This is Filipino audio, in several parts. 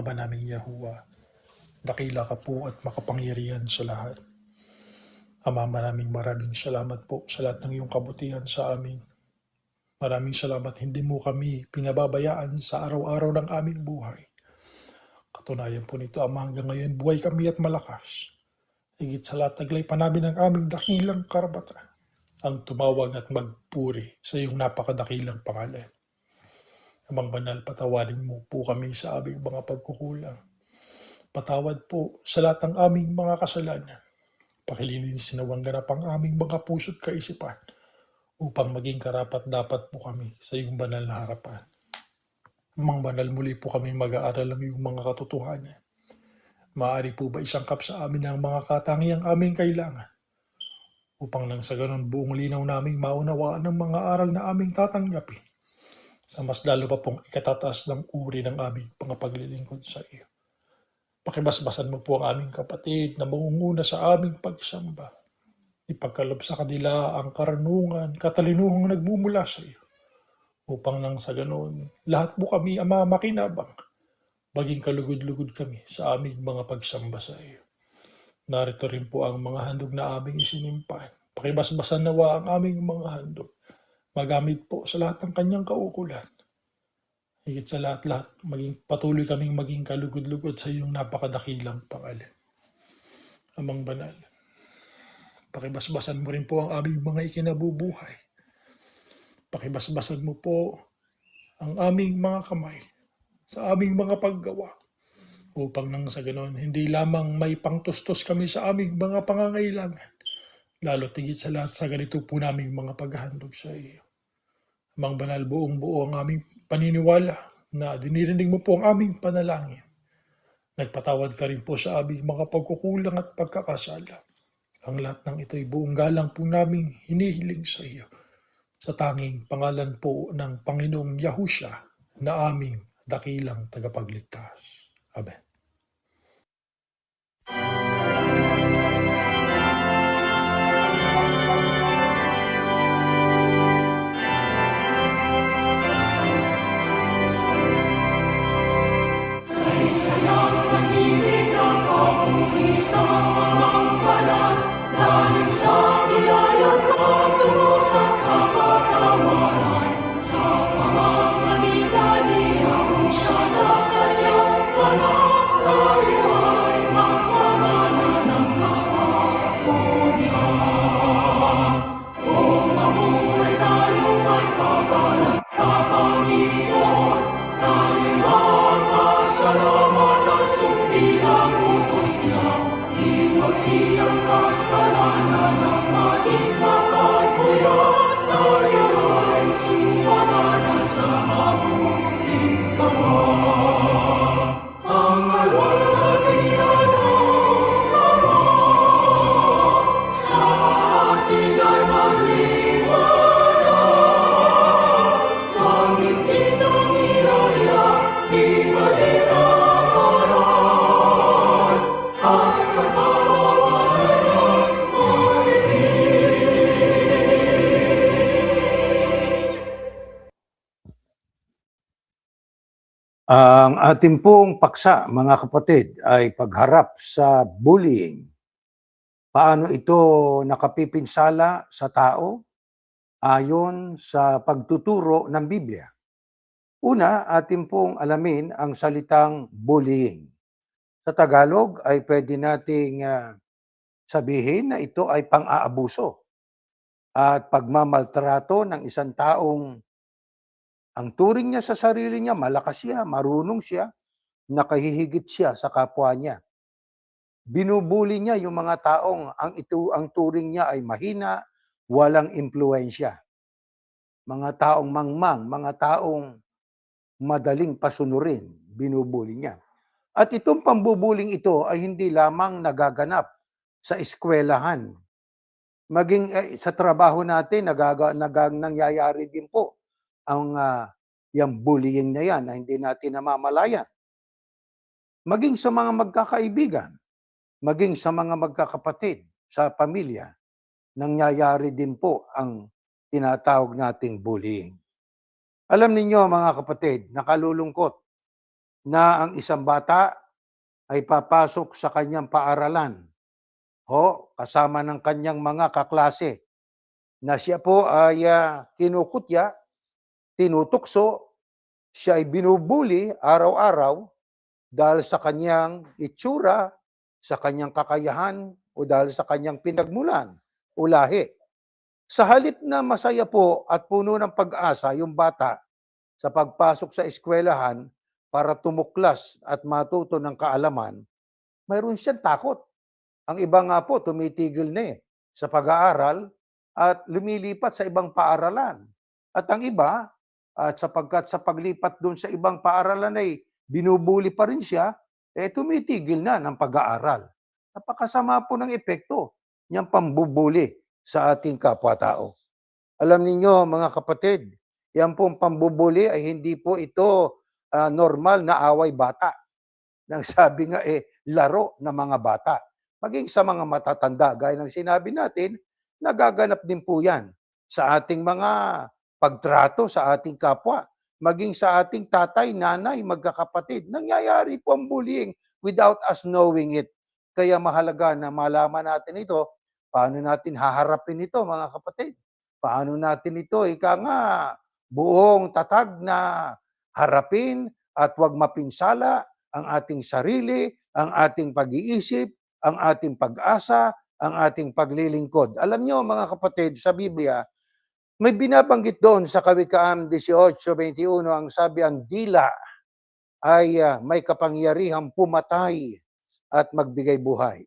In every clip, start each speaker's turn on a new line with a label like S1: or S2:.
S1: Ama naming Yahuwah, dakila ka po at makapangyarihan sa lahat. Ama, maraming salamat po sa lahat ng iyong kabutihan sa amin. Maraming salamat hindi mo kami pinababayaan sa araw-araw ng aming buhay. Katunayan po nito, Ama, hanggang ngayon buhay kami at malakas. Higit sa lahat, taglay pa namin ang aming dakilang karapatan, ang tumawag at magpuri sa iyong napakadakilang pangalan. Amang banal, patawarin mo po kami sa aming mga pagkukulang. Patawad po sa lahat ng aming mga kasalanan. Pakilinisin na ganap ang aming mga puso't kaisipan upang maging karapat-dapat po kami sa iyong banal na harapan. Amang banal, muli po kami mag-aaral ng iyong mga katotohanan. Maaari po ba isangkap sa amin ang mga katangiang aming kailangan upang nang sa ganon buong linaw naming maunawaan ng mga aral na aming tatanggapin sa mas lalo pa pong ikatataas ng uri ng aming mga paglilingkod sa iyo. Pakibasbasan mo po ang aming kapatid na mangunguna sa aming pagsamba. Ipagkaloob sa kanila ang karunungan, katalinuhang nagmumula sa iyo. Upang nang sa ganon, lahat po kami, Ama, makinabang, maging kalugod-lugod kami sa aming mga pagsamba sa iyo. Narito rin po ang mga handog na aming isinimpan. Pakibasbasan nawa ang aming mga handog. Magamit po sa lahat ng kanyang kaukulan. Higit sa lahat-lahat, patuloy kaming maging kalugod-lugod sa iyong napakadakilang pangalan. Amang banal, pakibasbasan mo rin po ang aming mga ikinabubuhay. Pakibasbasan mo po ang aming mga kamay sa aming mga paggawa upang nang sa ganon, hindi lamang may pangtustos kami sa aming mga pangangailangan, lalo tigit sa lahat sa ganito po naming mga paghahandog sa iyo. Amang banal, buong buo ang aming paniniwala na dinirinig mo po ang aming panalangin. Nagpatawad ka rin po sa aming mga pagkukulang at pagkakasala. Ang lahat ng ito'y buong galang po naming hinihiling sa iyo. Sa tanging pangalan po ng Panginoong Yahusha na aming dakilang tagapagligtas. Amen.
S2: Ang ating pong paksa, mga kapatid, ay pagharap sa bullying. Paano ito nakapipinsala sa tao ayon sa pagtuturo ng Biblia? Una, ating pong alamin ang salitang bullying. Sa Tagalog ay pwede nating sabihin na ito ay pang-aabuso at pagmamaltrato ng isang taong ang turing niya sa sarili niya, malakas siya, marunong siya, nakahihigit siya sa kapwa niya. Binubuli niya yung mga taong ang turing niya ay mahina, walang impluwensya. Mga taong mangmang, mga taong madaling pasunurin, binubuli niya. At itong pambubuling ito ay hindi lamang nagaganap sa eskwelahan. Maging sa trabaho natin, nangyayari din po ang yung bullying na yan na hindi natin namamalayan. Maging sa mga magkakaibigan, maging sa mga magkakapatid, sa pamilya, nangyayari din po ang tinatawag nating bullying. Alam ninyo mga kapatid, nakalulungkot na ang isang bata ay papasok sa kanyang paaralan kasama ng kanyang mga kaklase na siya po ay kinukutya, tinutukso, siya ay binubuli araw-araw dahil sa kanyang itsura, sa kanyang kakayahan o dahil sa kanyang pinagmulan o lahi. Sa halip na masaya po at puno ng pag-asa yung bata sa pagpasok sa eskwelahan para tumuklas at matuto ng kaalaman, mayroon siyang takot. Ang iba nga po tumitigil na sa pag-aaral at lumilipat sa ibang paaralan. At ang iba, at sapagkat sa paglipat doon sa ibang paaralan ay binubuli pa rin siya, tumitigil na ng pag-aaral. Napakasama po ng epekto niyang pambubuli sa ating kapwa-tao. Alam ninyo mga kapatid, yan pong pambubuli ay hindi po ito normal na away bata. Nang sabi nga laro ng mga bata. Maging sa mga matatanda, gaya ng sinabi natin, nagaganap din po yan sa ating mga pagtrato sa ating kapwa. Maging sa ating tatay, nanay, magkakapatid. Nangyayari po ang bullying without us knowing it. Kaya mahalaga na malaman natin ito. Paano natin haharapin ito, mga kapatid? Paano natin ito, ika nga, buong tatag na harapin at huwag mapinsala ang ating sarili, ang ating pag-iisip, ang ating pag-asa, ang ating paglilingkod. Alam nyo mga kapatid, sa Biblia, may binabanggit doon sa Kawikaan 18:21, ang sabi, ang dila ay may kapangyarihang pumatay at magbigay buhay.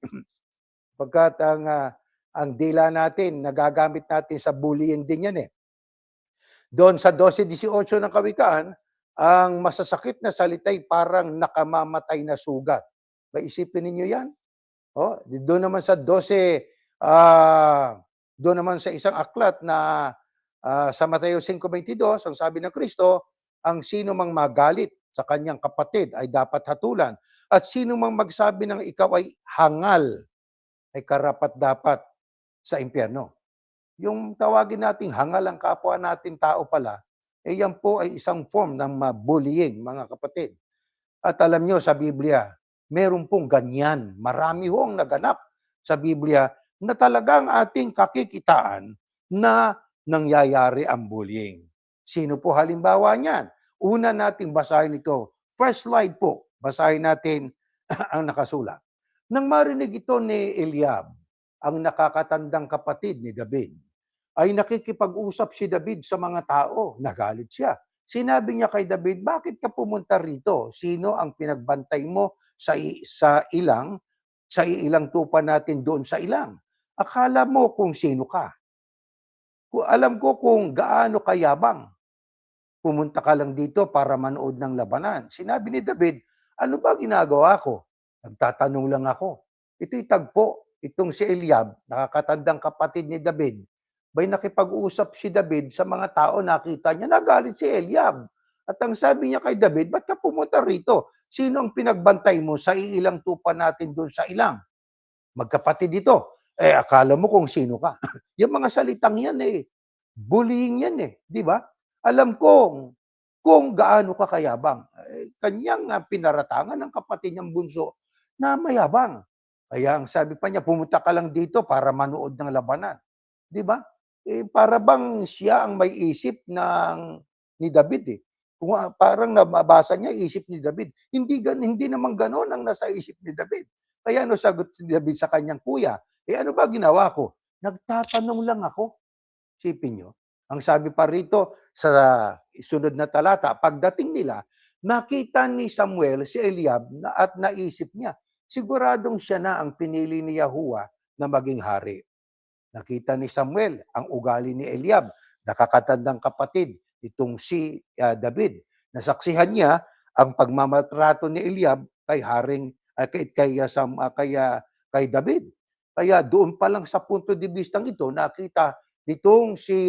S2: Pagkat ang dila natin, nagagamit natin sa bullying din yan Doon sa 12:18 ng Kawikaan, ang masasakit na salita'y parang nakamamatay na sugat. Isipin ninyo yan? Doon naman sa 12, doon naman sa isang aklat na sa Mateo 5:22, ang sabi ng Kristo, ang sino mang magalit sa kanyang kapatid ay dapat hatulan. At sino mang magsabi ng ikaw ay hangal, ay karapat-dapat sa impyerno. Yung tawagin nating hangal ang kapwa nating tao pala, yan po ay isang form ng bullying, mga kapatid. At alam nyo sa Biblia, meron pong ganyan. Marami hong naganap sa Biblia na talagang ating kakikitaan na nangyayari ang bullying. Sino po halimbawa niyan? Una nating basahin ito. First slide po, basahin natin ang nakasulat. Nang marinig ito ni Eliab, ang nakakatandang kapatid ni David, ay nakikipag-usap si David sa mga tao. Nagalit siya. Sinabi niya kay David, bakit ka pumunta rito? Sino ang pinagbantay mo sa ilang tupa natin doon sa ilang? Akala mo kung sino ka. Alam ko kung gaano kayabang. Pumunta ka lang dito para manood ng labanan. Sinabi ni David, ano ba ginagawa ko? Nagtatanong lang ako. Ito'y tagpo. Itong si Eliab, nakakatandang kapatid ni David, may nakipag-usap si David sa mga tao, nakita niya, nagalit si Eliab. At ang sabi niya kay David, ba't ka pumunta rito? Sino ang pinagbantay mo sa ilang tupa natin doon sa ilang? Magkapatid ito. Akala mo kung sino ka. Yung mga salitang yan bullying yan di ba? Alam kung gaano ka kayabang. Kanyang pinaratangan ng kapatid niyang bunso na mayabang. Kaya ang sabi pa niya, pumunta ka lang dito para manood ng labanan. Di ba? Para bang siya ang may isip ni David Kung parang nababasa niya isip ni David. Hindi naman ganoon ang nasa isip ni David. Kaya ano sagot si David sa kanyang kuya? Ano ba ginawa ko? Nagtatanong lang ako. Isipin nyo. Ang sabi pa rito sa sunod na talata, pagdating nila, nakita ni Samuel si Eliab at naisip niya, siguradong siya na ang pinili ni Yahuwah na maging hari. Nakita ni Samuel ang ugali ni Eliab, nakakatandang kapatid itong si David. Nasaksihan niya ang pagmamatrato ni Eliab kay kay David. Kaya doon pa lang sa punto de vista ito, nakita nitong si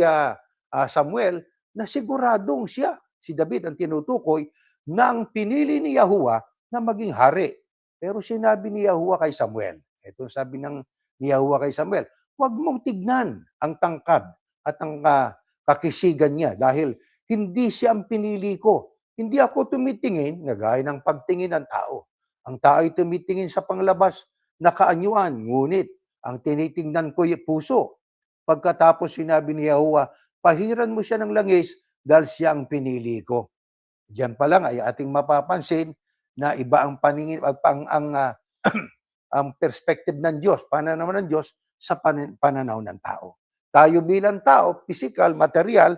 S2: Samuel na siguradong siya, si David ang tinutukoy, na ang pinili ni Yahuwah na maging hari. Pero sinabi ni Yahuwah kay Samuel, ito sabi ni Yahuwah kay Samuel, huwag mong tignan ang tangkad at ang kakisigan niya dahil hindi siya ang pinili ko. Hindi ako tumitingin na gaya ng pagtingin ng tao. Ang tao ay tumitingin sa panglabas na kaanyuan, ngunit ang tinitingnan ko ay puso. Pagkatapos sinabi ni Yahuwah, pahiran mo siya ng langis dahil siya ang pinili ko. Diyan pa lang ay ating mapapansin na iba ang paningin ang perspective ng Diyos, pananaw ng Diyos sa pananaw ng tao. Tayo bilang tao, physical, material,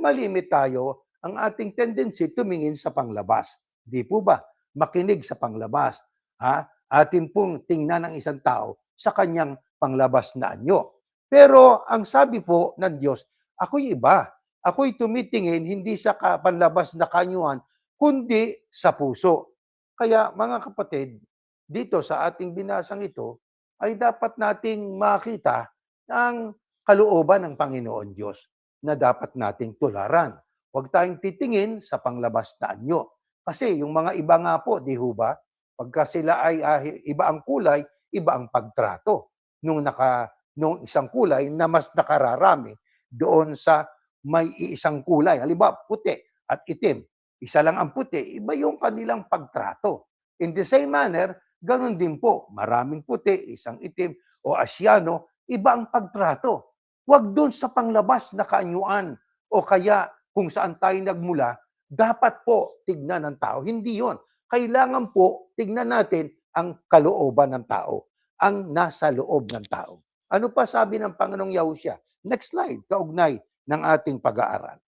S2: malimit tayo, ang ating tendency tumingin sa panglabas. Di po ba? Makinig sa panglabas. Ha? Atin pong tingnan ng isang tao sa kanyang panglabas na anyo. Pero ang sabi po ng Diyos, ako'y iba. Ako'y tumitingin hindi sa panlabas na kanyuan, kundi sa puso. Kaya mga kapatid, dito sa ating binasang ito, ay dapat nating makita ang kalooban ng Panginoon Diyos na dapat nating tularan. Huwag tayong titingin sa panglabas na anyo. Kasi yung mga iba nga po, di ho ba? Pagka sila ay iba ang kulay, iba ang pagtrato. Nung isang kulay na mas nakararami doon sa may iisang kulay. Halimbawa, puti at itim. Isa lang ang puti, iba yung kanilang pagtrato. In the same manner, ganun din po, maraming puti, isang itim o asyano, iba ang pagtrato. Huwag doon sa panglabas na kaanyuan o kaya kung saan tayo nagmula, dapat po tignan ng tao. Hindi yon. Kailangan po tignan natin ang kalooban ng tao, ang nasa loob ng tao. Ano pa sabi ng Panginoong Yahushua? Next slide, kaugnay ng ating pag-aaral.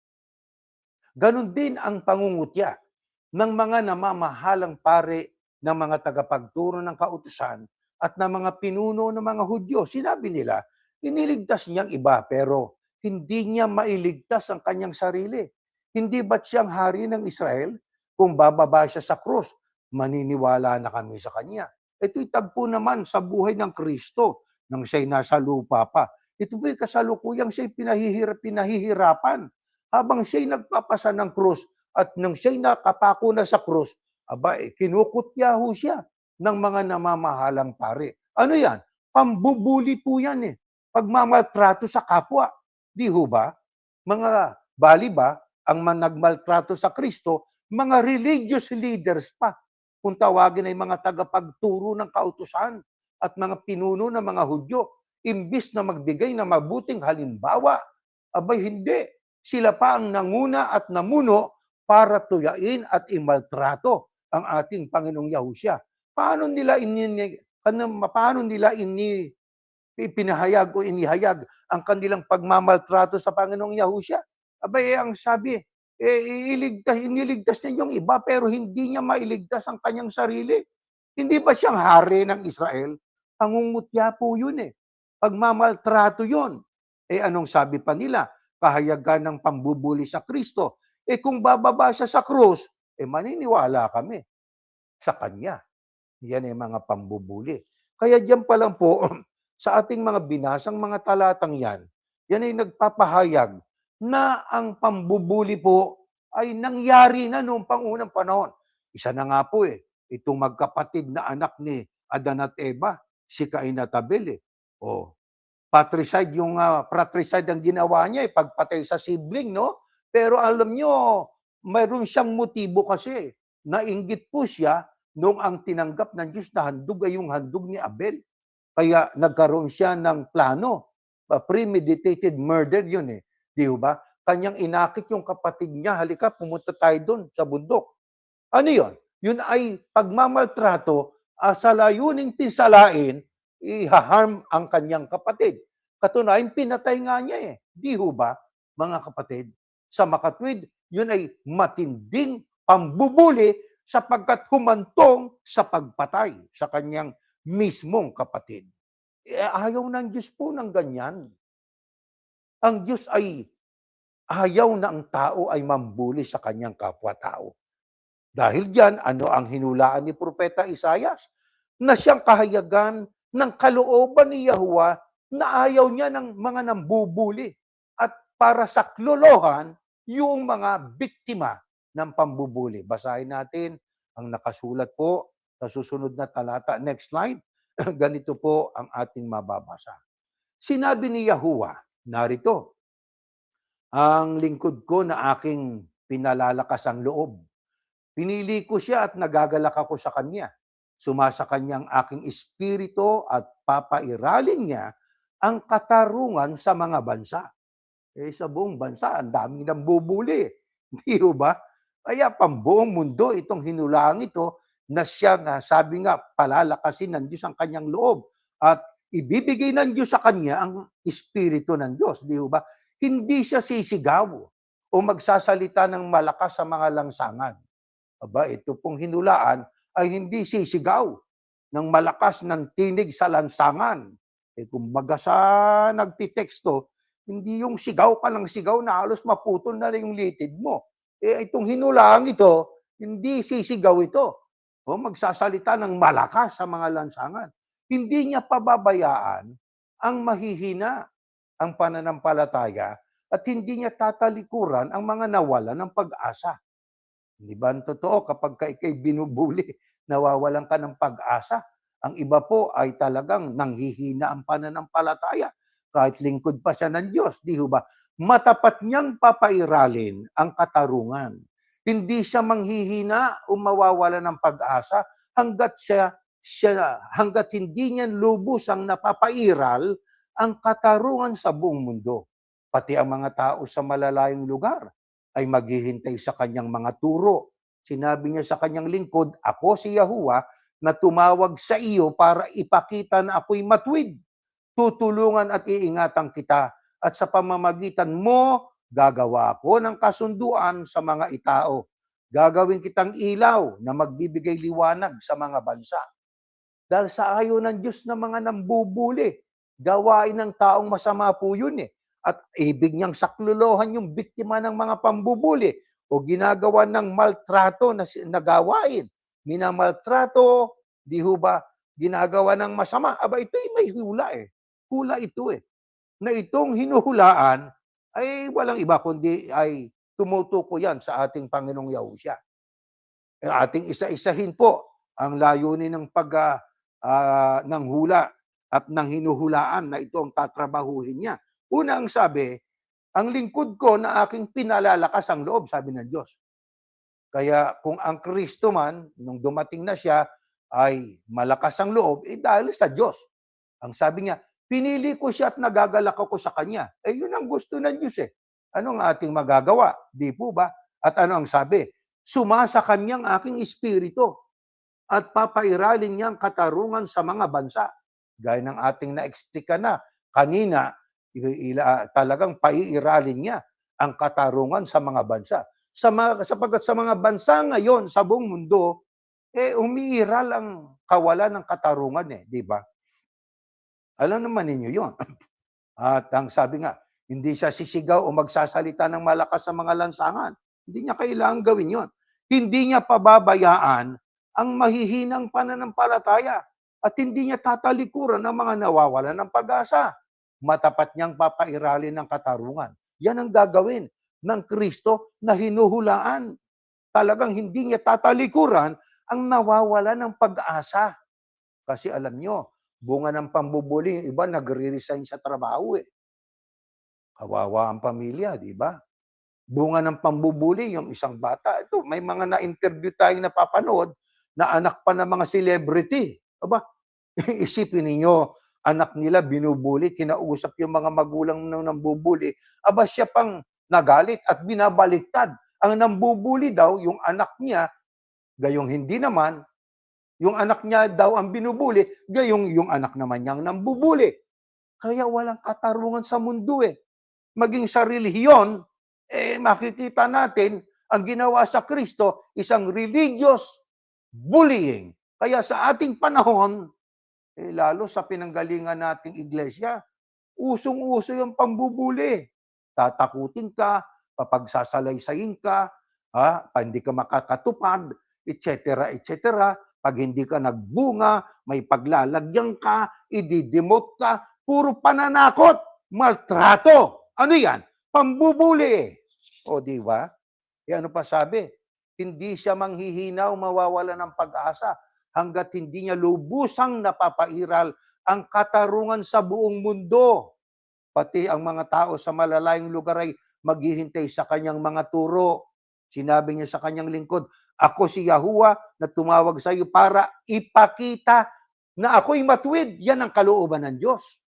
S2: Ganon din ang pangungutya ng mga namamahalang pare ng mga tagapagturo ng kautusan at ng mga pinuno ng mga Hudyo. Sinabi nila, iniligtas niyang iba pero hindi niya mailigtas ang kanyang sarili. Hindi ba't siyang hari ng Israel? Kung bababa siya sa krus, maniniwala na kami sa kanya. Ito'y tagpo naman sa buhay ng Kristo nang siya'y nasa lupa pa. Ito po'y kasalukuyang siya'y pinahihirapan. Habang siya'y nagpapasa ng krus at nang siya'y nakapako na sa krus, kinukutya ho siya ng mga namamahalang pare. Ano yan? Pambubuli po yan eh. Pagmamaltrato sa kapwa. Di ho ba? Mga bali ba, ang nagmaltrato sa Kristo, mga religious leaders pa. Kung tawagin ay mga tagapagturo ng kautusan at mga pinuno ng mga Hudyo, imbis na magbigay ng mabuting halimbawa, hindi. Sila pa ang nanguna at namuno para tuyain at imaltrato ang ating Panginoong Yahushua. Paano nila ipinahayag o inihayag ang kanilang pagmamaltrato sa Panginoong Yahushua? Ang sabi, iniligtas niya yung iba pero hindi niya mailigtas ang kanyang sarili. Hindi ba siyang hari ng Israel? Pangungutya po yun eh. Pagmamaltrato yun. Anong sabi pa nila? Kahayagan ng pambubuli sa Kristo. Kung bababa siya sa krus, maniniwala kami sa Kanya. Yan ay mga pambubuli. Kaya diyan pa lang po, sa ating mga binasang mga talatang yan ay nagpapahayag na ang pambubuli po ay nangyari na noong pangunang panahon. Isa na nga po itong magkapatid na anak ni Adan at Eva, si Cain at Abel fratricide ang ginawa niya, pagpatay sa sibling, no? Pero alam nyo, mayroon siyang motibo kasi. Nainggit po siya nung ang tinanggap ng Diyos na handog ay yung handog ni Abel. Kaya nagkaroon siya ng plano. Premeditated murder yun Di ba? Kanyang inakit yung kapatid niya, halika, pumunta tayo doon sa bundok. Ano yun? Yun ay pagmamaltrato sa layuning pinsalain, ihaharm ang kanyang kapatid. Katunayan, pinatay nga niya Di ho ba, mga kapatid? Sa makatwid, yun ay matinding pambubuli sapagkat humantong sa pagpatay sa kanyang mismong kapatid. Ayaw ng Diyos po ng ganyan. Ang Diyos ay ayaw na ang tao ay mambuli sa kanyang kapwa-tao. Dahil diyan, ano ang hinulaan ni Propeta Isaias? Na siyang kahayagan ng kalooban ni Yahuwah na ayaw niya ng mga nambubuli at para saklolohan yung mga biktima ng pambubuli. Basahin natin ang nakasulat po sa susunod na talata. Next slide. Ganito po ang ating mababasa. Sinabi ni Yahuwah, narito, ang lingkod ko na aking pinalalakas ang loob. Pinili ko siya at nagagalak ako sa kanya. Sumasa kanyang aking espiritu at papairalin niya ang katarungan sa mga bansa. Sa buong bansa, ang daming nambubuli. Di ba? Kaya pambuong mundo itong hinulaan ito na siya nga, sabi nga, palalakasin ng Diyos ang kanyang loob at ibibigay ng Diyos sa kanya ang espiritu ng Diyos. Di ba? Hindi siya sisigaw o magsasalita ng malakas sa mga langsangan. Aba, ito pong hinulaan ay hindi sisigaw ng malakas ng tinig sa lansangan. Kumbaga sa nagtiteksto, hindi yung sigaw ka ng sigaw na halos maputol na rin yung litid mo. Itong hinulaan ito, hindi sisigaw ito. O magsasalita ng malakas sa mga lansangan. Hindi niya pababayaan ang mahihina ang pananampalataya at hindi niya tatalikuran ang mga nawala ng pag-asa. Di ba ang totoo kapag ikay binubuli, nawawalan ka ng pag-asa. Ang iba po ay talagang nanghihina ang pananampalataya. Kahit lingkod pa siya ng Diyos, di ba? Matapat niyang papairalin ang katarungan. Hindi siya manghihina o mawawala ng pag-asa hanggat hanggat hindi niya lubos ang napapairal ang katarungan sa buong mundo. Pati ang mga tao sa malalayong lugar ay maghihintay sa kanyang mga turo. Sinabi niya sa kanyang lingkod, ako si Yahuwah na tumawag sa iyo para ipakita na ako'y matuwid. Tutulungan at iingatan kita at sa pamamagitan mo, gagawa ako ng kasunduan sa mga itao. Gagawin kitang ilaw na magbibigay liwanag sa mga bansa. Dahil sa ayaw ng Diyos na mga nambubuli, gawain ng taong masama po yun At ibig niyang saklolohan yung biktima ng mga pambubuli o ginagawa ng maltrato na gawain. Minamaltrato, di ho ba, ginagawa ng masama. Aba, ito'y may hula Hula ito Na itong hinuhulaan ay walang iba kundi ay tumutuko yan sa ating Panginoong Yahushua. Ating isa-isahin po ang layunin ng ng hula at ng hinuhulaan na ito ang tatrabahuhin niya. Una ang sabi, ang lingkod ko na aking pinalalakas ang loob, sabi ng Diyos. Kaya kung ang Kristo man, nung dumating na siya, ay malakas ang loob, dahil sa Diyos. Ang sabi niya, pinili ko siya at nagagalak ako sa Kanya. Yun ang gusto ng Diyos Ano ang ating magagawa? Di po ba? At ano ang sabi? Sumasa Kanyang aking espiritu at papairalin niyang katarungan sa mga bansa. Gaya ng ating na-explica na kanina, talagang paiiralin niya ang katarungan sa mga bansa. Sapagkat sa mga bansa ngayon, sa buong mundo, umiiral ang kawalan ng katarungan di ba? Alam naman ninyo yon. At ang sabi nga, hindi siya sisigaw o magsasalita ng malakas sa mga lansangan. Hindi niya kailangan gawin yon. Hindi niya pababayaan ang mahihinang pananampalataya at hindi niya tatalikuran ang mga nawawalan ng pag-asa. Matapat niyang papairalin ng katarungan. Yan ang gagawin ng Kristo na hinuhulaan. Talagang hindi niya tatalikuran ang nawawala ng pag-asa. Kasi alam niyo, bunga ng pambubuli, yung iba nagre-resign sa trabaho Kawawa ang pamilya, di ba? Bunga ng pambubuli, yung isang bata. Ito, may mga na-interview tayong napapanood na anak pa ng mga celebrity. Aba, isipin ninyo, anak nila binubuli, kinausap yung mga magulang nang nambubuli. Aba, siya pang nagalit at binabaliktad. Ang nambubuli daw, yung anak niya, gayong hindi naman, yung anak niya daw ang binubuli, gayong yung anak naman niyang nambubuli. Kaya walang katarungan sa mundo Maging sa relihiyon, makikita natin ang ginawa sa Kristo, isang religious bullying. Kaya sa ating panahon, lalo sa pinanggalingan nating iglesia, usong-uso yung pambubuli. Tatakutin ka, papagsasalaysay ka, hindi ka makakatupad, etc., etc. Pag hindi ka nagbunga, may paglalagyan ka, i-demote ka, puro pananakot, maltrato. Ano yan? Pambubuli. O di ba? Ano pa sabi? Hindi siya manghihina o mawawala ng pag-asa hanggat hindi niya lubusang napapairal ang katarungan sa buong mundo. Pati ang mga tao sa malalayong lugar ay maghihintay sa kanyang mga turo. Sinabi niya sa kanyang lingkod, ako si Yahuwah na tumawag sa iyo para ipakita na ako'y matuwid. Yan ang kalooban ng Diyos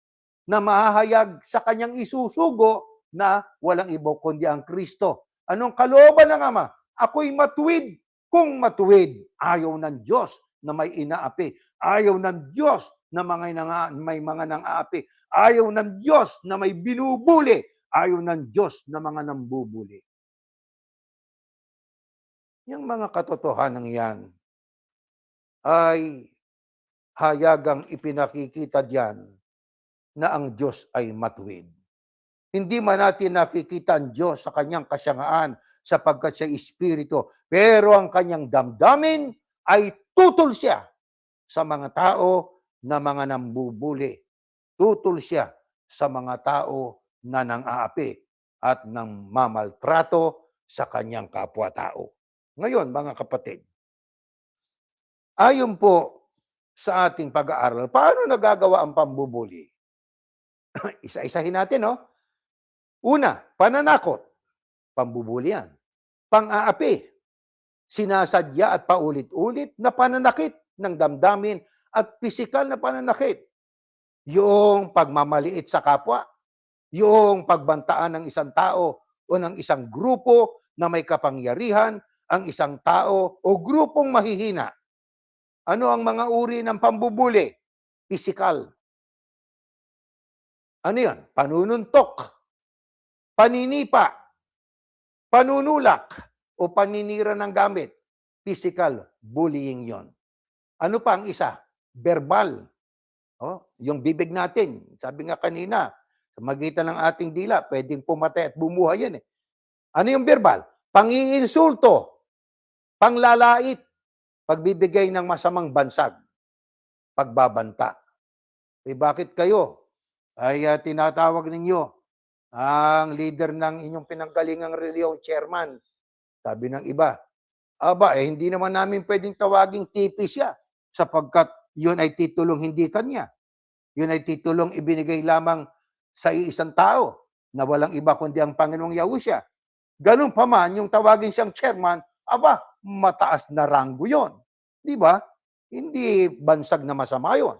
S2: na mahahayag sa kanyang isusugo na walang iba kundi ang Kristo. Anong kalooban ng Ama? Ako'y matuwid. Kung matuwid, ayaw ng Diyos na may inaapi. Ayaw ng Diyos na may mga nang-aapi. Ayaw ng Diyos na may binubuli. Ayaw ng Diyos na mga nambubuli. Yung mga katotohanan yan ay hayagang ipinakikita diyan na ang Diyos ay matuwid. Hindi man natin nakikita ang Diyos sa kanyang kasangaan sapagkat siya espiritu, pero ang kanyang damdamin ay tutol siya sa mga tao na mga nambubuli. Tutol siya sa mga tao na nang-aapi at nang mamaltrato sa kanyang kapwa-tao. Ngayon, mga kapatid, ayon po sa ating pag-aaral, paano nagagawa ang pambubuli? Isa-isahin natin, no? Una, pananakot, pambubuli yan. Pang-aapi, sinasadya at paulit-ulit na pananakit ng damdamin at pisikal na pananakit. Yung pagmamaliit sa kapwa, yung pagbantaan ng isang tao o ng isang grupo na may kapangyarihan, ang isang tao o grupong mahihina. Ano ang mga uri ng pambubuli? Pisikal. Ano yan? Panununtok, paninipa, panunulak, o paninira ng gamit. Physical bullying yon. Ano pa ang isa? Verbal. Yung bibig natin, sabi nga kanina, sa magitan ng ating dila, pwedeng pumatay at bumuhay yan. Ano yung verbal? Pangiinsulto, panglalait, pagbibigay ng masamang bansag, pagbabanta. Bakit kayo ay tinatawag ninyo ang leader ng inyong pinanggalingang reliyong chairman? Sabi ng iba, hindi naman namin pwedeng tawaging TP siya sapagkat yun ay titulong hindi kanya. Yun ay titulong ibinigay lamang sa iisang tao na walang iba kundi ang Panginoong Yahushua. Ganun pa man, yung tawagin siyang chairman, mataas na ranggo yun. Di ba? Hindi bansag na masama yun.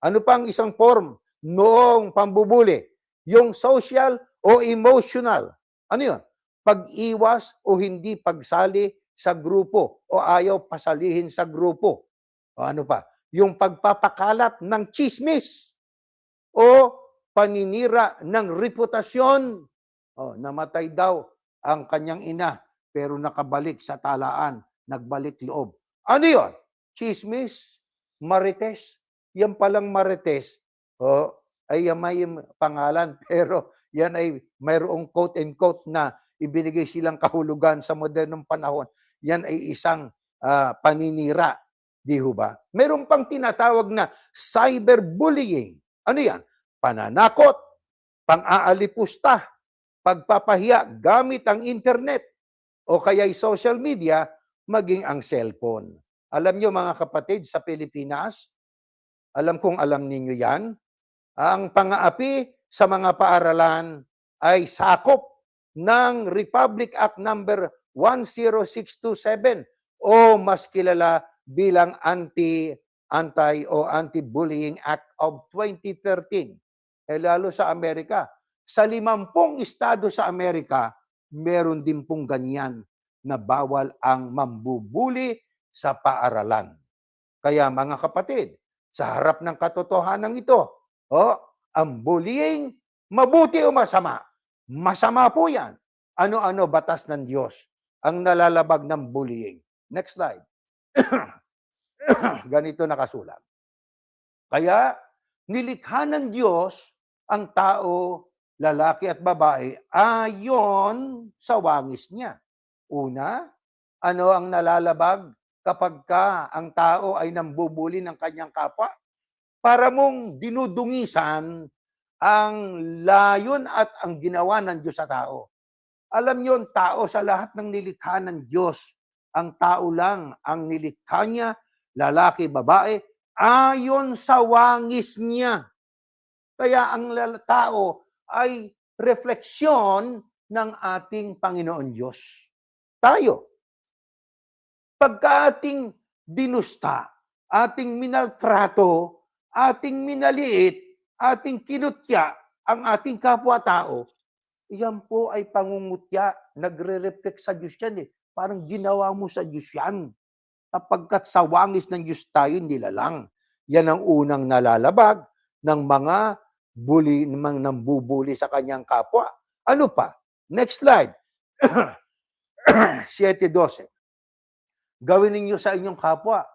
S2: Ano pang isang form noong pambubuli? Yung social o emotional. Ano yun? Pag-iwas o hindi pagsali sa grupo o ayaw pasalihin sa grupo. O ano pa? Yung pagpapakalat ng chismis o paninira ng reputasyon. Namatay daw ang kanyang ina pero nakabalik sa talaan, nagbalik loob. Ano yun? Chismis, marites. Yan palang marites, ay may pangalan pero yan ay mayroong quote and quote na ibinigay silang kahulugan sa modernong panahon. Yan ay isang paninira. Di ho ba? Meron pang tinatawag na cyberbullying. Ano yan? Pananakot, pang-aalipusta, pagpapahiya gamit ang internet o kaya'y social media, maging ang cellphone. Alam nyo mga kapatid, sa Pilipinas, alam kong alam ninyo yan, ang pang-aapi sa mga paaralan ay sakop ng Republic Act number 10627 o mas kilala bilang Anti-Bullying Act of 2013. Lalo sa Amerika. Sa 50 estado sa Amerika, meron din pong ganyan na bawal ang mambubuli sa paaralan. Kaya mga kapatid, sa harap ng katotohanan ito, ang bullying, mabuti o masama? Masama po yan. Ano-ano batas ng Diyos ang nalalabag ng bullying? Next slide. Ganito nakasulat. Kaya, nilikha ng Diyos ang tao, lalaki at babae, ayon sa wangis niya. Una, ano ang nalalabag kapag ang tao ay nambubuli ng kanyang kapwa? Para mong dinudungisan ang layon at ang ginawa ng Diyos sa tao. Alam niyo, tao sa lahat ng nilikha ng Diyos, ang tao lang ang nilikha niya, lalaki, babae, ayon sa wangis niya. Kaya ang tao ay refleksyon ng ating Panginoon Diyos. tayo. Pagka ating dinusta, ating minaltrato, ating minaliit, ating kinutya ang ating kapwa-tao, yan po ay pangungutya. Nagre-reflect sa Diyos yan eh. Parang ginawa mo sa Diyos yan. Kapagkat sa wangis ng Diyos tayo nilalang. Yan ang unang nalalabag ng mga nambubuli sa kanyang kapwa. Ano pa? Next slide. 7:12. Gawin ninyo sa inyong kapwa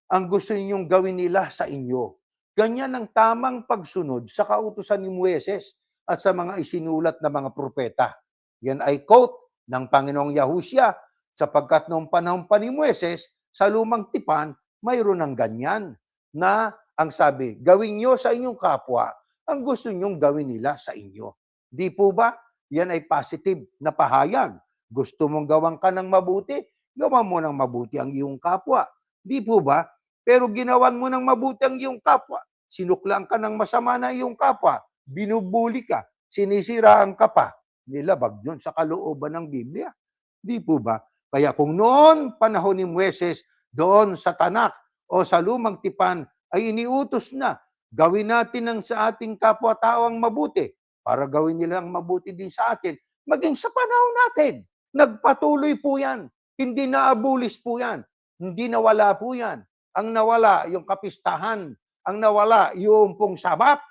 S2: ang gusto ninyong gawin nila sa inyo. Ganyan ang tamang pagsunod sa kautusan ni Moises at sa mga isinulat na mga propeta. Yan ay quote ng Panginoong Yahushua, sapagkat noong panahon pa ni Moises, sa lumang tipan, mayroon ng ganyan na ang sabi, gawin nyo sa inyong kapwa ang gusto nyong gawin nila sa inyo. Di po ba? Yan ay positive na pahayag. Gusto mong gawan ka ng mabuti, gawan mo ng mabuti ang iyong kapwa. Di po ba? Pero ginawan mo ng mabuti ang iyong kapwa. Sinuklaan ka ng masama na iyong kapwa. Binubuli ka. Sinisiraan ka pa. Nilabag yun sa kalooban ng Biblia. Di po ba? Kaya kung noon panahon ni Moises, doon sa Tanak o sa lumang tipan ay iniutos na, gawin natin ang sa ating kapwa-tao ang mabuti para gawin nila ang mabuti din sa atin. Maging sa panahon natin, nagpatuloy po yan. Hindi naabulis po yan. Hindi nawala po yan. Ang nawala, yung kapistahan. Ang nawala, yung pong sabap.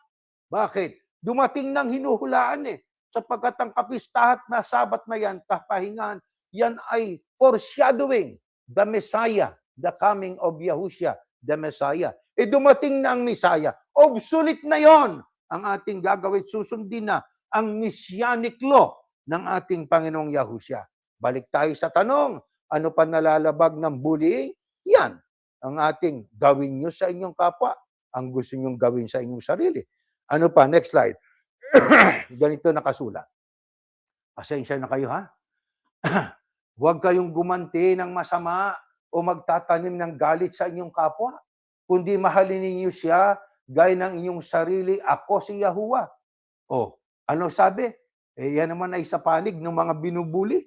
S2: Bakit? Dumating ng hinuhulaan eh. Sapagkat ang kapistahan na sabat na yan, kapahingahan, yan ay foreshadowing the Messiah, the coming of Yahushua, the Messiah. Dumating na ang Messiah. Obsolete na yon ang ating gagawin. Susundin na ang messianic law ng ating Panginoong Yahushua. Balik tayo sa tanong, ano pa nalalabag ng bullying? Yan, ang ating gawin nyo sa inyong kapwa, ang gusto nyong gawin sa inyong sarili. Ano pa? Next slide. Ganito nakasulat. Pasensya na kayo ha. Huwag kayong gumanti ng masama o magtatanim ng galit sa inyong kapwa, kundi mahalin ninyo siya gaya ng inyong sarili. Ako si Yahuwah. O, ano sabi? Yan naman ay sa panig ng mga binubuli.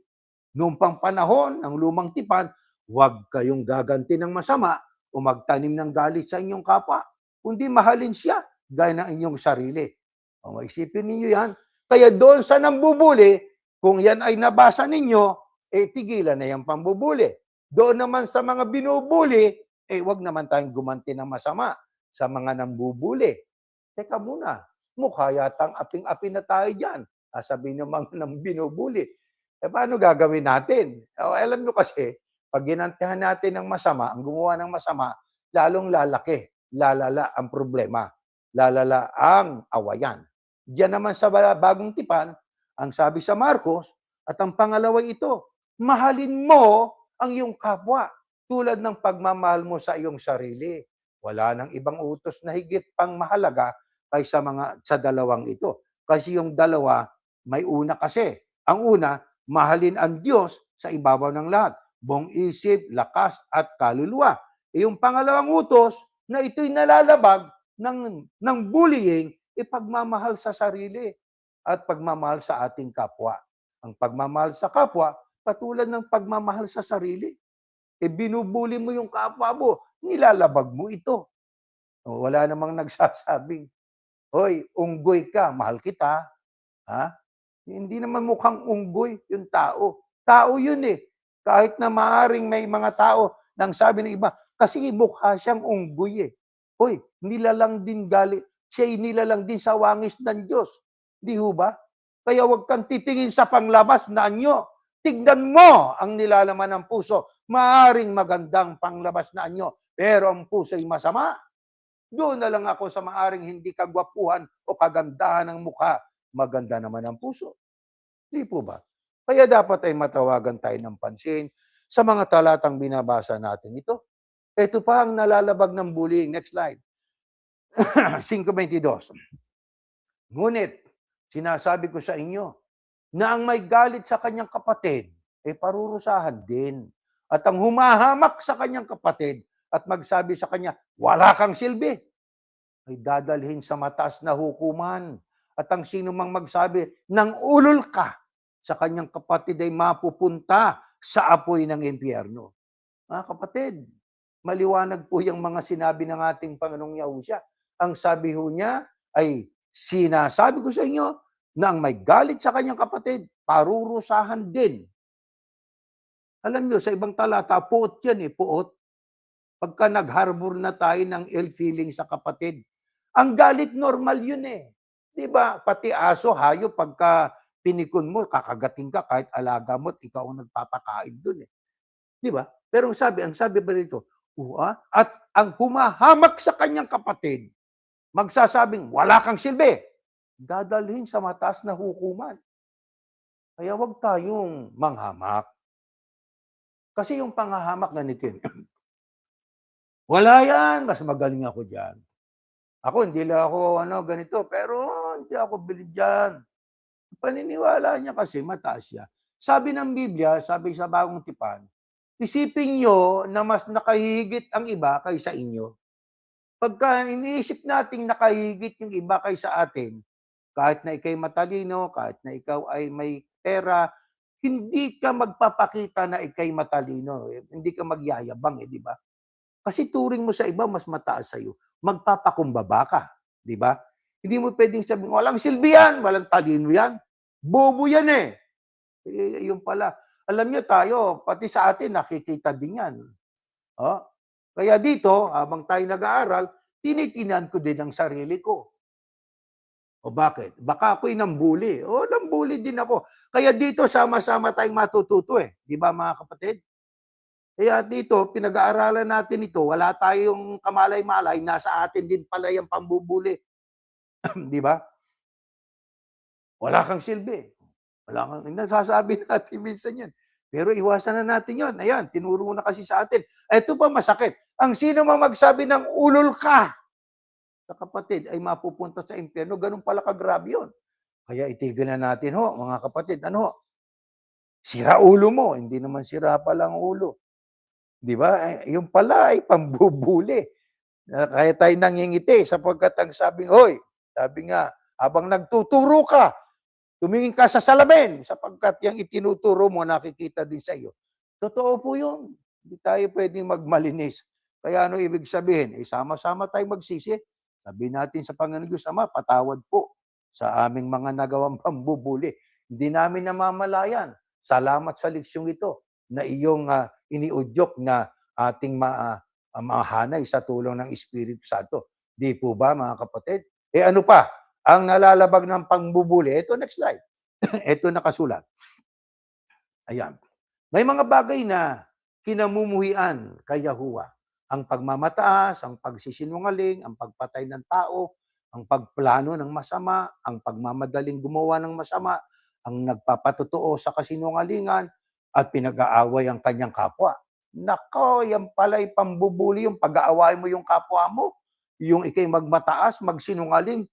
S2: Noong pang panahon ng lumang tipan, huwag kayong gaganti ng masama o magtanim ng galit sa inyong kapwa, kundi mahalin siya gaya ng inyong sarili. O, isipin ninyo yan. Kaya doon sa nambubuli, kung yan ay nabasa ninyo, tigilan na yung pambubuli. Doon naman sa mga binubuli, wag naman tayong gumanti ng masama sa mga nambubuli. Teka muna, mukha yatang aping-api na tayo dyan. Sabihin ng mga nang binubuli. Paano gagawin natin? Alam nyo kasi, pag ginantihan natin ng masama, ang gumawa ng masama, lalong lalaki, lalala ang problema, lalala ang awayan. Diyan naman sa bagong tipan, ang sabi sa Marcos, at ang pangalawa ito, mahalin mo ang iyong kapwa tulad ng pagmamahal mo sa iyong sarili. Wala nang ibang utos na higit pang mahalaga kaysa sa dalawang ito. Kasi yung dalawa, may una kasi. Ang una, mahalin ang Diyos sa ibabaw ng lahat. Buong isip, lakas at kaluluwa. Yung pangalawang utos na ito'y nalalabag ng bullying, pagmamahal sa sarili at pagmamahal sa ating kapwa. Ang pagmamahal sa kapwa, katulad ng pagmamahal sa sarili. Binubuli mo yung kapwa mo, nilalabag mo ito. Wala namang nagsasabing, hoy, unggoy ka, mahal kita. Ha? Hindi naman mukhang unggoy yung tao. Tao yun eh. Kahit na maaring may mga tao nang sabi ng iba, kasi mukha siyang unggoy eh. Hoy, nilalang din galit. Siya'y nilalang din sa wangis ng Diyos. Di ho ba? Kaya huwag kang titingin sa panglabas na anyo. Tignan mo ang nilalaman ng puso. Maaring magandang panglabas na anyo, pero ang puso'y masama. Doon na lang ako sa maaring hindi kagwapuhan o kagandahan ng mukha. Maganda naman ang puso. Di po ba? Kaya dapat ay matawagan tayo ng pansin sa mga talatang binabasa natin ito. Ito pa ang nalalabag ng bullying. Next slide. 5:22. Ngunit, sinasabi ko sa inyo, na ang may galit sa kanyang kapatid, parurusahan din. At ang humahamak sa kanyang kapatid at magsabi sa kanya, wala kang silbi, ay dadalhin sa mataas na hukuman. At ang sino mang magsabi, nang ulol ka sa kanyang kapatid ay mapupunta sa apoy ng impyerno. Mga kapatid, maliwanag po yung mga sinabi ng ating Panginoong Yahusya. Ang sabi ho niya ay, sinasabi ko sa inyo na ang may galit sa kanyang kapatid, parurusahan din. Alam niyo, sa ibang talata, puot yan puot. Pagka nag-harbor na tayo ng ill feeling sa kapatid. Ang galit, normal yun Di ba? Pati aso, hayop, pagka pinikon mo, kakagating ka kahit alaga mo at ikaw ang nagpapakain dun Di ba? Pero ang sabi ba rito, at ang humahamak sa kanyang kapatid, magsasabing, wala kang silbi, dadalhin sa mataas na hukuman. Kaya wag tayong manghamak. Kasi yung panghahamak ganito yun. Wala yan, mas magaling ako dyan. Ako, hindi lang ako ganito, pero hindi ako bilib dyan. Paniniwala niya kasi mataas siya. Sabi ng Biblia, sabi sa Bagong Tipan, isipin nyo na mas nakahigit ang iba kaysa inyo. Pagka iniisip nating nakahigit yung iba kaysa atin, kahit na ikay matalino, kahit na ikaw ay may pera, hindi ka magpapakita na ikay matalino. Hindi ka magyayabang, di ba? Kasi turing mo sa iba, mas mataas sa'yo. Magpapakumbaba ka, di ba? Hindi mo pwedeng sabihin, walang silbi yan, walang talino yan. Bobo yan yun pala. Alam niyo tayo, pati sa atin, nakikita din yan. Kaya dito, habang tayo nag-aaral, tinitinan ko din ang sarili ko. O bakit? Baka ako'y nambuli. Nambuli din ako. Kaya dito, sama-sama tayong matututo Di ba mga kapatid? Kaya dito, pinag-aaralan natin ito, wala tayong kamalay-malay, nasa atin din pala yung pambubuli. Di ba? Wala kang silbi. Nasasabi natin minsan yan. Pero iwasan na natin yon. Ayan, tinuro na kasi sa atin. Ito pa masakit. Ang sino mang magsabi ng ulol ka sa kapatid ay mapupunta sa impyerno, ganun pala kagrabe yun. Kaya itigil na natin mga kapatid. Sira ulo mo. Hindi naman sira pala ang ulo. Di ba? Yung pala ay pambubuli. Kaya tayo nangingiti sapagkat ang sabi nga, habang nagtuturo ka, tumingin ka sa salamin sapagkat yung itinuturo mo nakikita din sa iyo. Totoo po yun. Hindi tayo pwedeng magmalinis. Kaya ano ibig sabihin? Sama-sama tayo magsisi. Sabihin natin sa Panginoon Diyos, Ama, patawad po sa aming mga nagawang pambubuli. Hindi namin namamalayan. Salamat sa leksyong ito na iyong iniudyok na ating mahanay sa tulong ng Espiritu Santo. Di po ba, mga kapatid? Ano pa? Ang nalalabag ng pangbubuli. Ito, next slide. Ito nakasulat. Ayan. May mga bagay na kinamumuhian kay Yahuwah. Ang pagmamataas, ang pagsisinungaling, ang pagpatay ng tao, ang pagplano ng masama, ang pagmamadaling gumawa ng masama, ang nagpapatotoo sa kasinungalingan, at pinag-aaway ang kanyang kapwa. Nako, yan pala'y pambubuli, yung pag-aaway mo yung kapwa mo. Yung ikay magmataas, magsinungaling,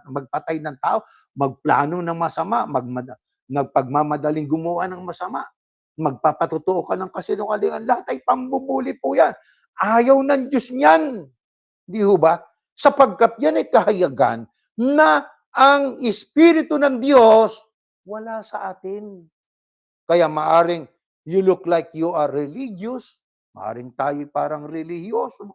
S2: magpatay ng tao, magplano ng masama, nagpagmamadaling gumawa ng masama, magpapatotoo ka ng kasinungalingan, lahat ay pambubuli po yan. Ayaw ng Diyos niyan. Di ho ba? Sapagkat yan ay kahayagan na ang Espiritu ng Diyos wala sa atin. Kaya maaring you look like you are religious, maaring tayo parang religyoso.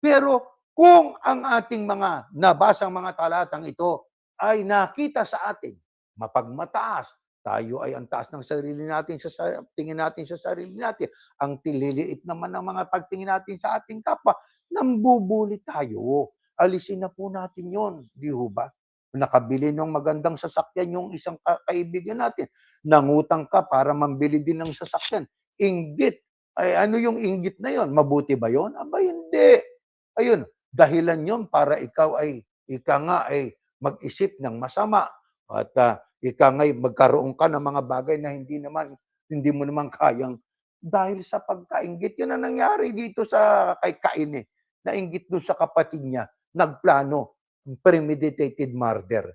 S2: Pero kung ang ating mga nabasang mga talatang ito ay nakita sa atin, mapagmataas, tayo ay ang taas ng sarili natin sa tingin natin sa sarili natin. Ang tililiit naman ng mga pagtingin natin sa ating kapwa, nambubuli tayo. Alisin na po natin yon, di ho ba? Nakabili ng magandang sasakyan yung isang kaibigan natin. Nangutang ka para mambili din ng sasakyan. Inggit. Ay, ano yung inggit na yon? Mabuti ba yon? Aba, hindi. Ayun, dahilan yon para ikaw ay mag-isip ng masama. At ay magkaroon ka ng mga bagay na hindi mo naman kayang dahil sa pagkainggit. Yun ang nangyari dito kay Cain Nainggit doon sa kapatid niya. Nagplano. Premeditated murder.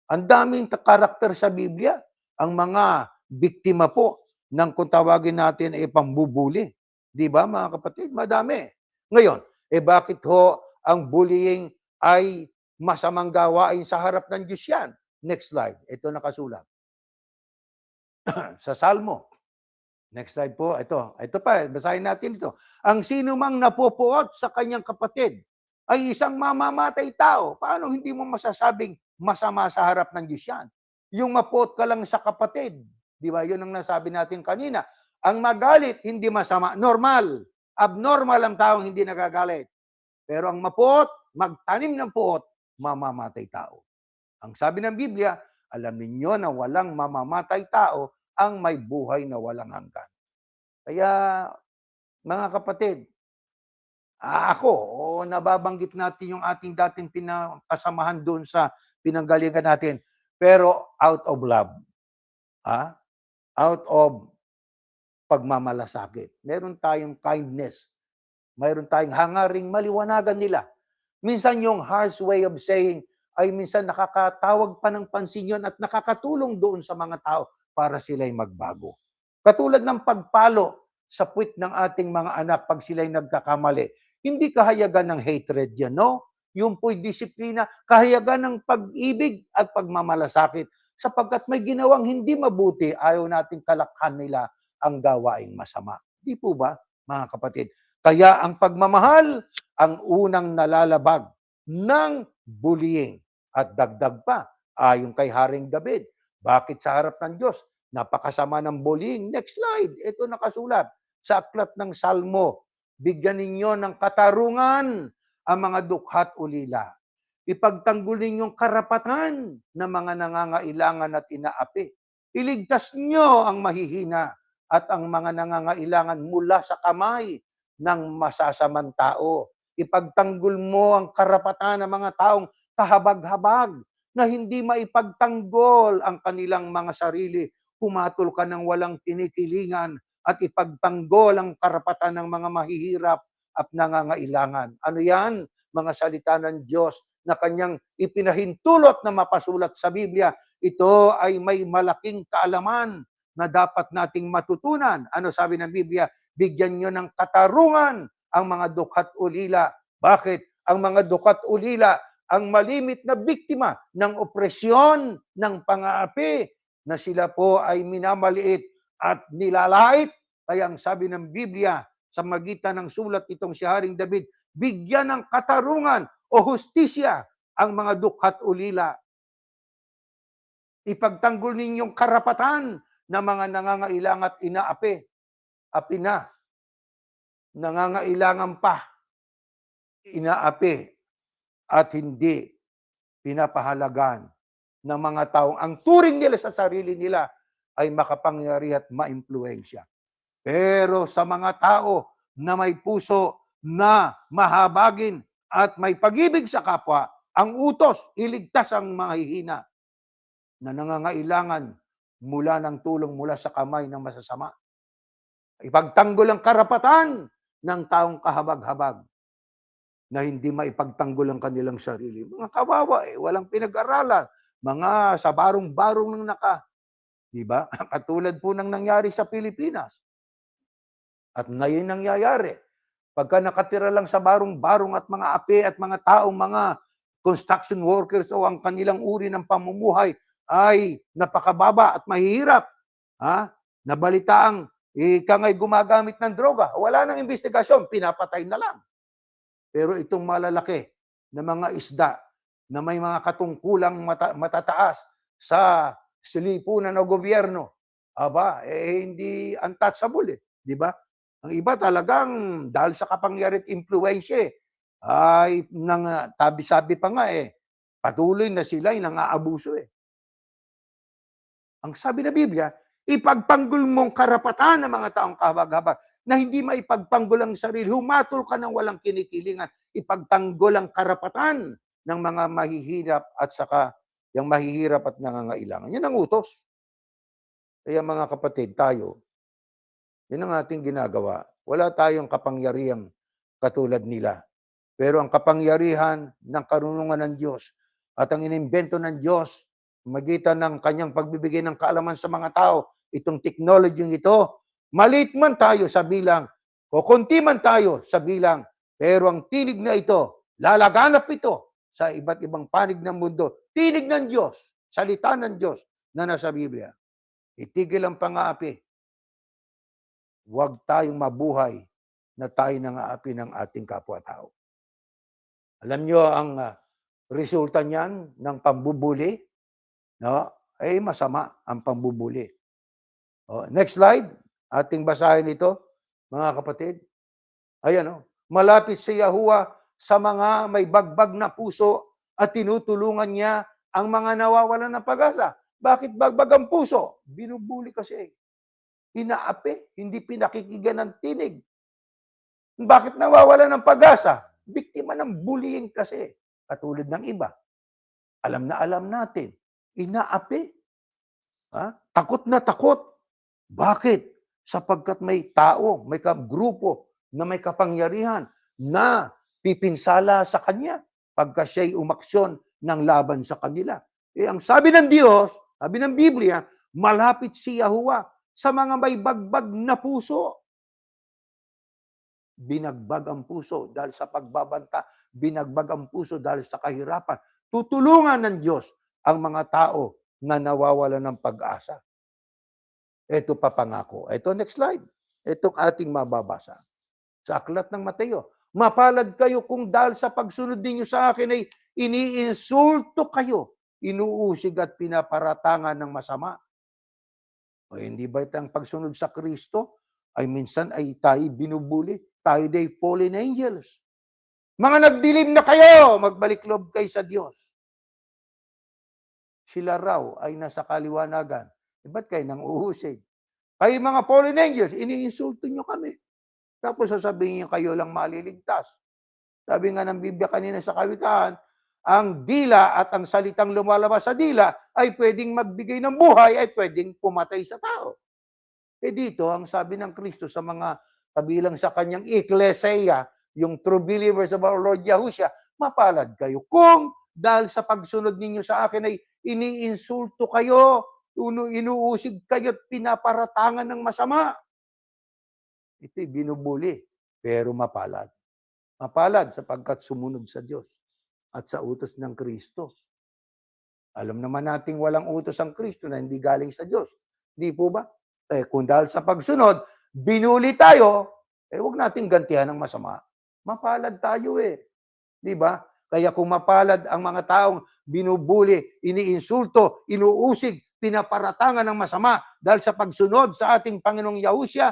S2: Ang daming karakter sa Biblia. Ang mga biktima po ng kung tawagin natin ay pambubuli. Di ba mga kapatid? Madami. Ngayon, bakit ang bullying ay masamang gawain sa harap ng Diyos yan? Next slide. Ito nakasulat. Sa Salmo Next slide po. Ito pa, basahin natin ito. Ang sino mang napupuot sa kanyang kapatid ay isang mamamatay tao. Paano hindi mo masasabing masama sa harap ng Diyos yan? Yung mapuot ka lang sa kapatid, di ba? Yun ang nasabi natin kanina. Ang magalit, hindi masama. Normal. Abnormal ang taong hindi nagagalit. Pero ang mapuot, magtanim ng puot, mamamatay tao. Ang sabi ng Biblia, alam ninyo na walang mamamatay tao ang may buhay na walang hanggan. Kaya, mga kapatid, ako, nababanggit natin yung ating dating kasamahan doon sa pinanggalingan natin, pero out of love. Out of pagmamalasakit. Meron tayong kindness. Meron tayong hangaring maliwanagan nila. Minsan yung harsh way of saying ay minsan nakakatawag pa ng pansin yun at nakakatulong doon sa mga tao para sila'y magbago. Katulad ng pagpalo sa puwit ng ating mga anak pag sila'y nagkakamali. Hindi kahayagan ng hatred yan, no? Yung po'y disiplina, kahayagan ng pag-ibig at pagmamalasakit. Sapagkat may ginawang hindi mabuti, ayaw nating kalakhan nila ang gawaing masama. Di po ba, mga kapatid? Kaya ang pagmamahal, ang unang nalalabag ng bullying. At dagdag pa, ayon kay Haring David, bakit sa harap ng Diyos, napakasama ng bullying? Next slide, ito nakasulat sa aklat ng Salmo. Bigyan ninyo ng katarungan ang mga dukhat ulila. Ipagtanggol ninyong karapatan ng mga nangangailangan at inaapi. Iligtas nyo ang mahihina at ang mga nangangailangan mula sa kamay ng masasamang tao. Ipagtanggol mo ang karapatan ng mga taong kahabag-habag na hindi maipagtanggol ang kanilang mga sarili. Pumatol ka ng walang tinikilingan at ipagtanggol ang karapatan ng mga mahihirap at nangangailangan. Ano yan? Mga salita ng Diyos na kanyang ipinahintulot na mapasulat sa Biblia. Ito ay may malaking kaalaman na dapat nating matutunan. Ano sabi ng Biblia? Bigyan nyo ng katarungan ang mga dukhat ulila. Bakit? Ang mga dukhat ulila ang malimit na biktima ng opresyon, ng pang-aapi, na sila po ay minamaliit at nilalait. Kaya ang sabi ng Biblia, sa magitan ng sulat itong si Haring David, bigyan ng katarungan o hustisya ang mga dukhat ulila. Ipagtanggol ninyong karapatan ng mga nangangailangan at inaapi. Api na. Nangangailangan pa. Inaapi. At hindi pinapahalagan ng mga taong ang turing nila sa sarili nila ay makapangyari at maimpluwensya. Pero sa mga tao na may puso na mahabagin at may pag-ibig sa kapwa, ang utos, iligtas ang mahihina na nangangailangan mula ng tulong mula sa kamay ng masasama. Ipagtanggol ang karapatan ng taong kahabag-habag na hindi maipagtanggol ang kanilang sarili. Mga kawawa, walang pinag-aralan. Mga sa barong-barong ng di ba? Katulad po ng nangyari sa Pilipinas. At ngayon nangyayari. Pagka nakatira lang sa barong-barong at mga api at mga taong mga construction workers o ang kanilang uri ng pamumuhay ay napakababa at mahihirap. Nabalitaang ikangay gumagamit ng droga. Wala nang investigasyon, pinapatay na lang. Pero itong malalaki na mga isda na may mga katungkulang matataas sa silipunan ng gobyerno, hindi untouchable di ba? Ang iba talagang dahil sa kapangyarihan at impluwensya ay tabi-sabi pa nga patuloy na sila ay nang-aabuso Ang sabi ng Biblia, ipagtanggol mong karapatan ng mga taong kahabag-habag na hindi maipagtanggol ang sarili. Humatol ka ng walang kinikilingan. Ipagtanggol ang karapatan ng mga mahihirap at saka yung mahihirap at nangangailangan. Yan ang utos. Kaya mga kapatid, tayo, yun ang ating ginagawa. Wala tayong kapangyarihang katulad nila. Pero ang kapangyarihan ng karunungan ng Diyos at ang inimbento ng Diyos magitan ng kanyang pagbibigay ng kaalaman sa mga tao, itong technology ito, maliit man tayo sa bilang, o konti man tayo sa bilang, pero ang tinig na ito, lalaganap ito sa iba't ibang panig ng mundo. Tinig ng Diyos, salita ng Diyos na nasa Biblia. Itigil ang pang-aapi. huwag tayong mabuhay na tayo nang-aapi ng ating kapwa-tao. Alam nyo ang resulta niyan ng pambubuli, no? Ay masama ang pambubuli. Next slide, ating basahin ito, mga kapatid. Ayan, malapit si Yahuwah sa mga may bagbag na puso at tinutulungan niya ang mga nawawalan ng pag-asa. Bakit bagbag ang puso? Binubuli kasi. Inaapi, hindi pinakikigan ng tinig. Bakit nawawalan ng pag-asa? Biktima ng bullying kasi. Katulad ng iba. Alam na alam natin. Inaapi. Takot na takot. Bakit? Sapagkat may tao, may grupo na may kapangyarihan na pipinsala sa kanya pagka siya'y umaksyon ng laban sa kanila. Ang sabi ng Diyos, sabi ng Biblia, malapit si Yahuwah sa mga may bagbag na puso. Binagbag ang puso dahil sa pagbabanta, binagbag ang puso dahil sa kahirapan. Tutulungan ng Diyos ang mga tao na nawawala ng pag-asa. Ito papangako. Ito next slide. Itong ating mababasa. Sa aklat ng Mateo. Mapalad kayo kung dahil sa pagsunod ninyo sa akin ay iniinsulto kayo, inuusig at pinaparatangan ng masama. O hindi ba ito ang pagsunod sa Kristo? Ay minsan ay tayo binubuli. Tayo day fallen angels. Mga nagdilim na kayo, magbalik loob kayo sa Diyos. Sila raw ay nasa kaliwanagan. Ba't kayo nang uhusig? Kayo mga fallen angels, iniinsulto nyo kami. Tapos sasabihin nyo kayo lang maliligtas. Sabi nga ng Biblia kanina sa Kawikaan, ang dila at ang salitang lumalabas sa dila ay pwedeng magbigay ng buhay, ay pwedeng pumatay sa tao. Dito, ang sabi ng Kristo sa mga kabilang sa kanyang ecclesia, yung true believers of our Lord Yahushua, mapalad kayo. Kung dahil sa pagsunod ninyo sa akin ay iniinsulto kayo, inuusig kayo at pinaparatangan ng masama. Ito'y binubuli, pero mapalad. Mapalad sapagkat sumunod sa Diyos at sa utos ng Kristo. Alam naman nating walang utos ang Kristo na hindi galing sa Diyos. Di po ba? Kung dahil sa pagsunod, binuli tayo, huwag nating gantihan ng masama. Mapalad tayo Di ba? Kaya kung mapalad ang mga taong binubuli, iniinsulto, inuusig, pinaparatangan ng masama dahil sa pagsunod sa ating Panginoong Yahushua,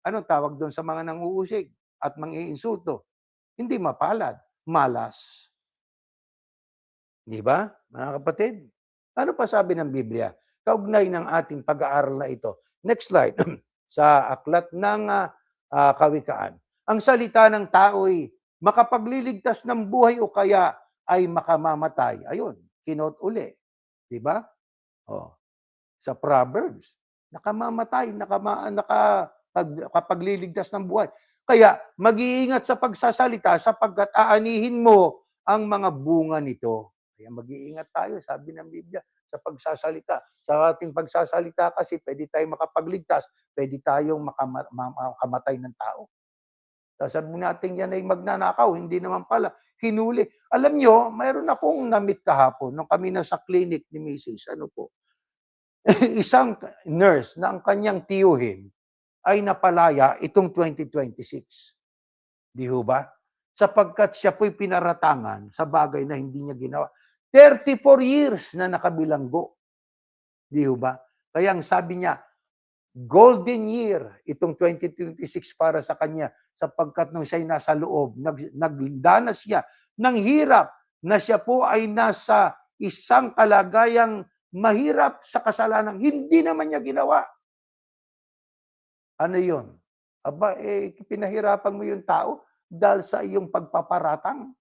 S2: anong tawag doon sa mga nanguusig at mangiinsulto? Hindi mapalad, malas. Di ba, mga kapatid? Ano pa sabi ng Biblia? Kaugnay ng ating pag-aaral na ito. Next slide. Sa aklat ng Kawikaan. Ang salita ng tao'y makapagliligtas ng buhay o kaya ay makamamatay. Ayun, kinot uli. Di ba? Sa Proverbs, nakamamatay, nakapagliligtas ng buhay. Kaya mag-iingat sa pagsasalita sapagkat aanihin mo ang mga bunga nito. Kaya mag-iingat tayo, sabi ng Biblia, sa pagsasalita. Sa ating pagsasalita kasi pwede tayong makapagligtas, pwede tayong makamatay ng tao. Sasabihin natin yan ay magnanakaw, hindi naman pala, hinuli. Alam nyo, mayroon akong na-meet kahapon, nung kami nasa clinic ni Mrs. Isang nurse na ang kanyang tiyuhin ay napalaya itong 2026. Di ho ba? Sapagkat siya po'y pinaratangan sa bagay na hindi niya ginawa. 34 years na nakabilanggo. Di ho ba? Kaya ang sabi niya, golden year itong 2026 para sa kanya sapagkat nung siya'y nasa loob, nagdanas siya ng hirap na siya po ay nasa isang kalagayang mahirap sa kasalanan. Hindi naman niya ginawa. Ano yun? Aba, pinahirapan mo yung tao dahil sa iyong pagpaparatang.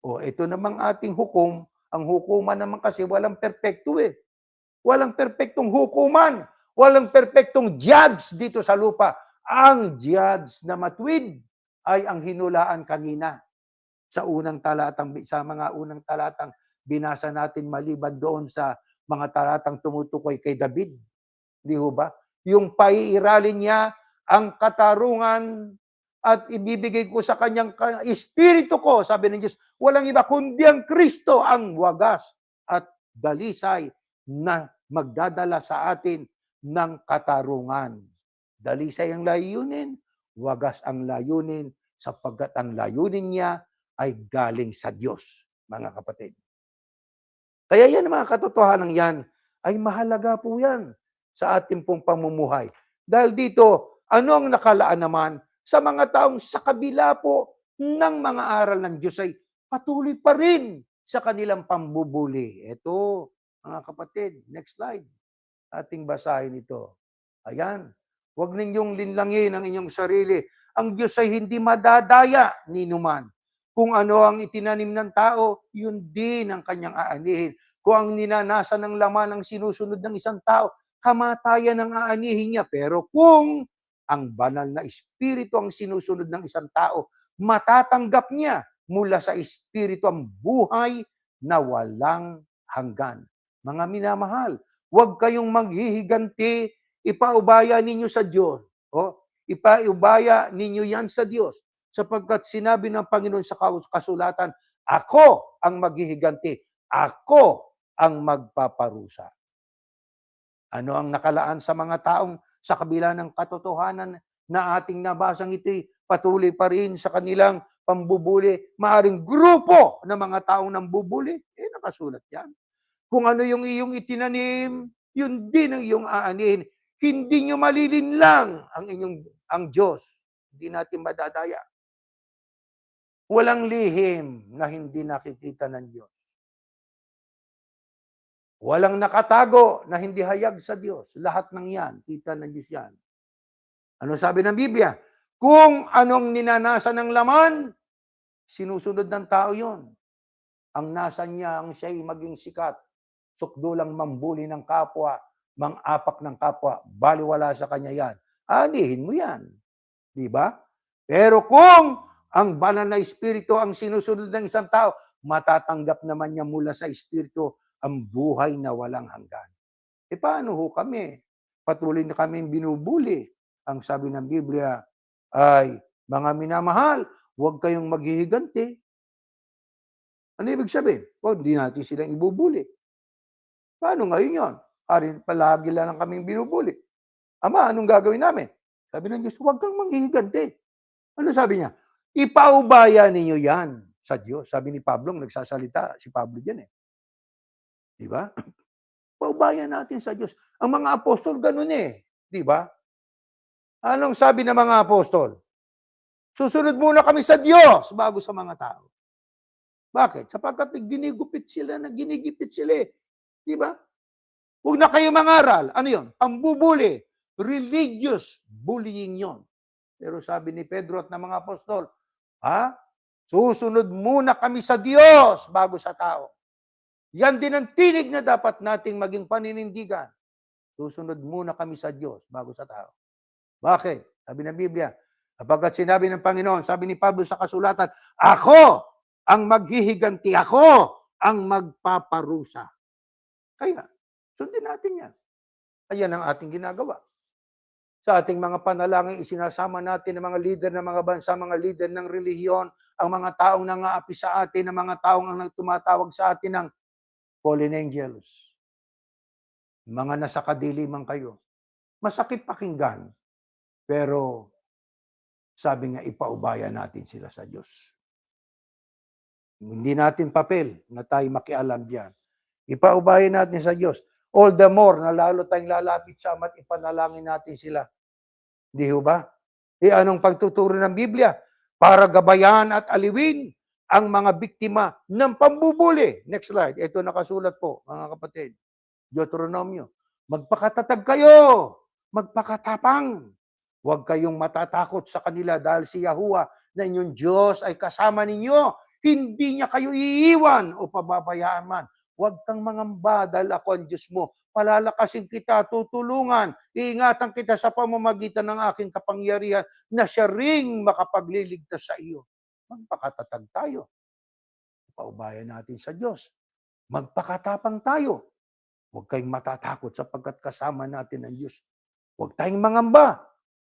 S2: Ito namang ating hukom. Ang hukuman naman kasi walang perpekto Walang perpektong hukuman. Walang perpektong judge dito sa lupa. Ang judge na matuwid ay ang hinulaan kanina sa mga unang talatang binasa natin maliban doon sa mga talatang tumutukoy kay David. Di ho ba? Yung paiiralin niya ang katarungan at ibibigay ko sa kanyang espiritu ko, sabi ng Diyos, walang iba kundi ang Kristo ang wagas at dalisay na magdadala sa atin ng katarungan. Dalisay ang layunin, wagas ang layunin, sapagkat ang layunin niya ay galing sa Diyos, mga kapatid. Kaya yan, mga katotohanan yan, ay mahalaga po yan sa ating pong pamumuhay. Dahil dito, ano ang nakalaan naman sa mga taong sa kabila po ng mga aral ng Diyos ay patuloy pa rin sa kanilang pambubuli. Ito, mga kapatid, next slide. Ating basahin ito. Ayan. Huwag ninyong linlangin ang inyong sarili. Ang Diyos ay hindi madadaya ni numan. Kung ano ang itinanim ng tao, yun din ang kanyang aanihin. Kung ang ninanasan ng laman ang sinusunod ng isang tao, kamatayan ang aanihin niya. Pero kung ang banal na espiritu ang sinusunod ng isang tao, matatanggap niya mula sa espiritu ang buhay na walang hanggan. Mga minamahal, huwag kayong maghihiganti, ipaubaya ninyo sa Diyos. Ipaubaya ninyo yan sa Diyos. Sapagkat sinabi ng Panginoon sa kasulatan, ako ang maghihiganti, ako ang magpaparusa. Ano ang nakalaan sa mga taong sa kabila ng katotohanan na ating nabasang ito'y patuloy pa rin sa kanilang pambubuli? Maaring grupo ng mga taong nambubuli, nakasulat yan. Kung ano yung iyong itinanim, yun din ang iyong aanihin. Hindi nyo malilinlang ang Diyos. Hindi natin madadaya. Walang lihim na hindi nakikita ng Diyos. Walang nakatago na hindi hayag sa Diyos. Lahat ng yan, kita ng Diyos yan. Ano sabi ng Biblia? Kung anong ninanasa ng laman, sinusunod ng tao yon. Ang nasa niya, ang siya'y maging sikat, sukdulang mambuli ng kapwa, mang-apak ng kapwa, baliwala sa kanya yan. Anihin mo yan. Di ba? Pero kung ang banal na espiritu ang sinusunod ng isang tao, matatanggap naman niya mula sa espiritu ang buhay na walang hanggan. Paano ho kami? Patuloy na kami binubuli. Ang sabi ng Biblia ay, mga minamahal, huwag kayong maghihiganti. Ano ibig sabihin? Hindi natin silang ibubuli. Paano ngayon yun? Palagi lang kaming binubuli. Ama, anong gagawin namin? Sabi ng Diyos, huwag kang manghihiganti. Ano sabi niya? Ipaubaya ninyo yan sa Diyos. Sabi ni Pablo, nagsasalita si Pablo dyan . Di ba? Paubaya natin sa Diyos. Ang mga apostol, ganun . Di ba? Anong sabi ng mga apostol? Susunod muna kami sa Diyos bago sa mga tao. Bakit? Sapagkat ginigupit sila. Di ba? Huwag na kayo mangaral. Ano yun? Pambubuli. Religious bullying yon. Pero sabi ni Pedro at ng mga apostol, susunod muna kami sa Diyos bago sa tao. Yan din ang tinig na dapat nating maging paninindigan. Susunod muna kami sa Diyos bago sa tao. Bakit? Sabi ng Biblia, kapag sinabi ng Panginoon, sabi ni Pablo sa kasulatan, ako ang maghihiganti, ako ang magpaparusa. Kaya, sundin natin yan. Ayan ang ating ginagawa. Sa ating mga panalangin, isinasama natin ang mga lider ng mga bansa, mga lider ng relihiyon, ang mga taong nangaapi sa atin, ang mga taong ang tumatawag sa atin ng fallen angels. Mga nasa kadiliman kayo. Masakit pakinggan, pero sabi nga, ipaubaya natin sila sa Diyos. Hindi natin papel na tayo makialam diyan. Ipaubaya natin sa Diyos. All the more na lalo tayong lalapit sa Ama at ipanalangin natin sila. Di ba? Anong pagtuturo ng Biblia? Para gabayan at aliwin ang mga biktima ng pambubuli. Next slide. Ito nakasulat po, mga kapatid. Deuteronomio. Magpakatatag kayo. Magpakatapang. Huwag kayong matatakot sa kanila dahil si Yahuwah na inyong Diyos ay kasama ninyo. Hindi niya kayo iiwan o pababayaan man. Huwag kang mangamba dahil ako ang Diyos mo. Palalakasin kita, tutulungan, iingatan kita sa pamamagitan ng aking kapangyarihan na siya ring makapagliligtas sa iyo. Magpakatatag tayo. Paubayan natin sa Diyos. Magpakatapang tayo. Huwag kayong matatakot sapagkat kasama natin ang Diyos. Huwag tayong mangamba.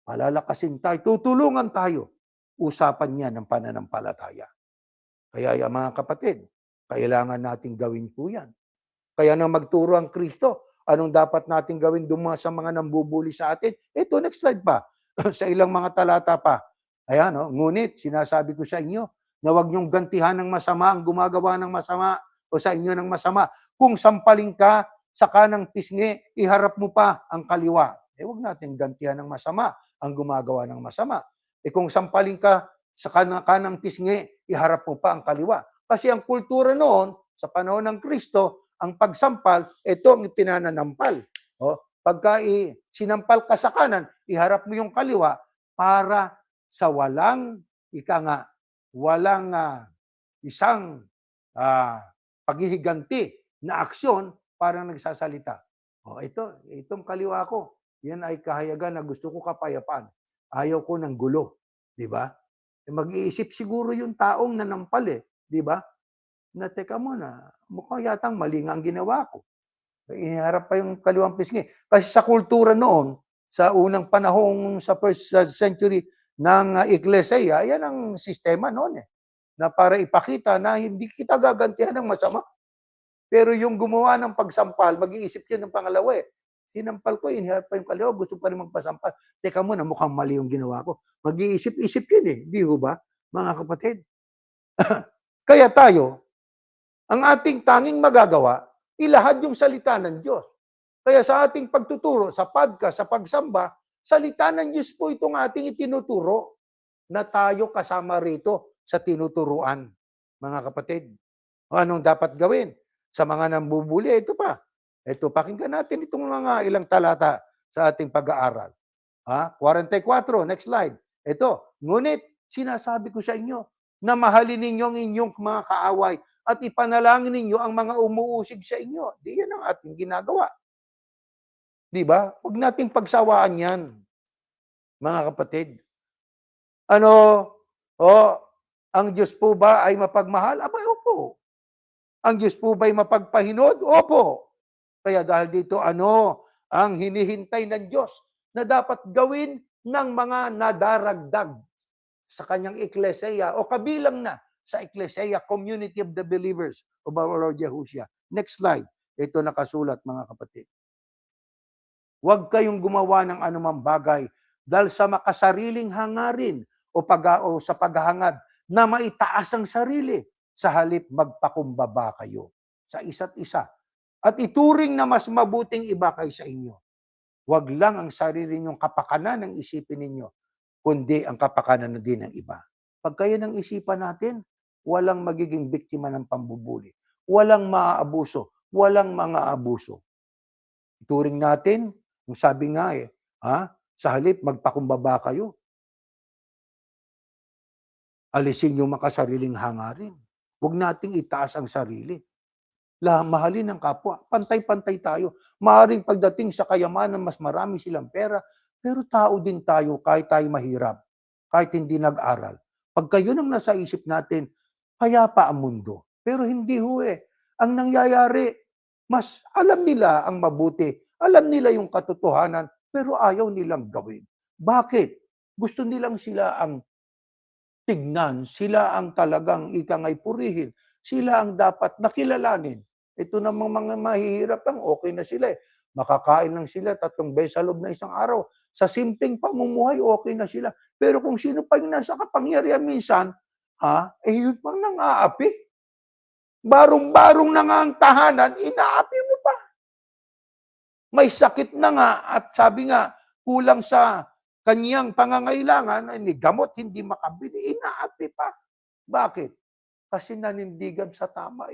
S2: Palalakasin tayo, tutulungan tayo. Usapan niya ng pananampalataya. Kaya mga kapatid, kailangan nating gawin po yan. Kaya nang magturo ang Kristo, Anong dapat natin gawin sa mga nambubuli sa atin? Ito, next slide pa. Sa ilang mga talata pa. Ayan, no? Ngunit, sinasabi ko sa inyo, na huwag niyong gantihan ng masama ang gumagawa ng masama o sa inyo ng masama. Kung sampaling ka sa kanang pisngi, iharap mo pa ang kaliwa. Huwag natin gantihan ng masama ang gumagawa ng masama. Kung sampaling ka sa kanang pisngi, iharap mo pa ang kaliwa. Kasi ang kultura noon, sa panahon ng Kristo, ang pagsampal, ito ang pinananampal. Pagka sinampal ka sa kanan, iharap mo yung kaliwa para sa walang, walang isang paghihiganti na aksyon para nagsasalita. Itong kaliwa ko, yan ay kahayagan na gusto ko kapayapaan. Ayaw ko ng gulo. Di ba? Mag-iisip siguro yung taong nanampal di ba? Na teka muna, mukhang yatang mali nga ang ginawa ko. Iniharap pa yung kaliwang pisngi. Kasi sa kultura noon, sa unang panahong sa first century ng Iglesia, yan ang sistema noon na para ipakita na hindi kita gagantihan ng masama. Pero yung gumawa ng pagsampal, mag-iisip yun ng pangalawa Sinampal ko, iniharap pa yung kaliwa, gusto pa rin magpasampal. Teka muna, mukhang mali yung ginawa ko. Mag-iisip-isip yun Di ba, mga kapatid? Kaya tayo, ang ating tanging magagawa, ilahad yung salita ng Diyos. Kaya sa ating pagtuturo, sa podcast, sa pagsamba, salita ng Diyos po itong ating itinuturo na tayo kasama rito sa tinuturuan, mga kapatid. O anong dapat gawin? Sa mga nambubuli, ito pa. Ito, pakinggan natin itong mga ilang talata sa ating pag-aaral. 44, next slide. Ito, ngunit sinasabi ko sa inyo na mahalin ninyo ang inyong mga kaaway at ipanalangin ninyo ang mga umuusig sa inyo. Di yan ang ating ginagawa. Di ba? Huwag nating pagsawaan yan, mga kapatid. Ang Diyos po ba ay mapagmahal? Abay, opo. Ang Diyos po ba ay mapagpahinod? Opo. Kaya dahil dito, ang hinihintay ng Diyos na dapat gawin ng mga nadaragdag sa kanyang eklesia o kabilang na sa eklesia, community of the believers of our Lord Yahushua. Next slide. Ito nakasulat, mga kapatid. Huwag kayong gumawa ng anumang bagay dahil sa makasariling hangarin o sa paghahangad na maitaas ang sarili. Sa halip, magpakumbaba kayo sa isa't isa. At ituring na mas mabuting iba kaysa inyo. Huwag lang ang sarili ninyong kapakanan ang isipin ninyo, kundi ang kapakanan din ng iba. Pag kayo ng isipan natin, walang magiging biktima ng pambubuli. Walang maaabuso. Walang mga abuso. Ituring natin, kung sabi nga sa halip, magpakumbaba kayo. Alisin yung makasariling hangarin. Huwag nating itaas ang sarili. Mahalin ang kapwa. Pantay-pantay tayo. Maaring pagdating sa kayamanan, mas marami silang pera, pero tao din tayo kahit tayo mahirap, kahit hindi nag-aral. Pag kayo nang nasa isip natin, payapa ang mundo. Pero hindi Ang nangyayari, mas alam nila ang mabuti, alam nila yung katotohanan, pero ayaw nilang gawin. Bakit? Gusto nilang sila ang tignan, sila ang talagang ikangay purihin, sila ang dapat nakilalanin. Ito namang mga mahihirap lang, okay na sila Makakain lang sila 3 beses sa loob ng isang araw. Sa simpleng pamumuhay, okay na sila. Pero kung sino pa yung nasa kapangyarihan minsan, yun pang nang-aapi. Barong-barong na nga ang tahanan, inaapi mo pa. May sakit na nga at sabi nga, kulang sa kanyang pangangailangan, ni gamot hindi makabili, inaapi pa. Bakit? Kasi nanindigan sa tama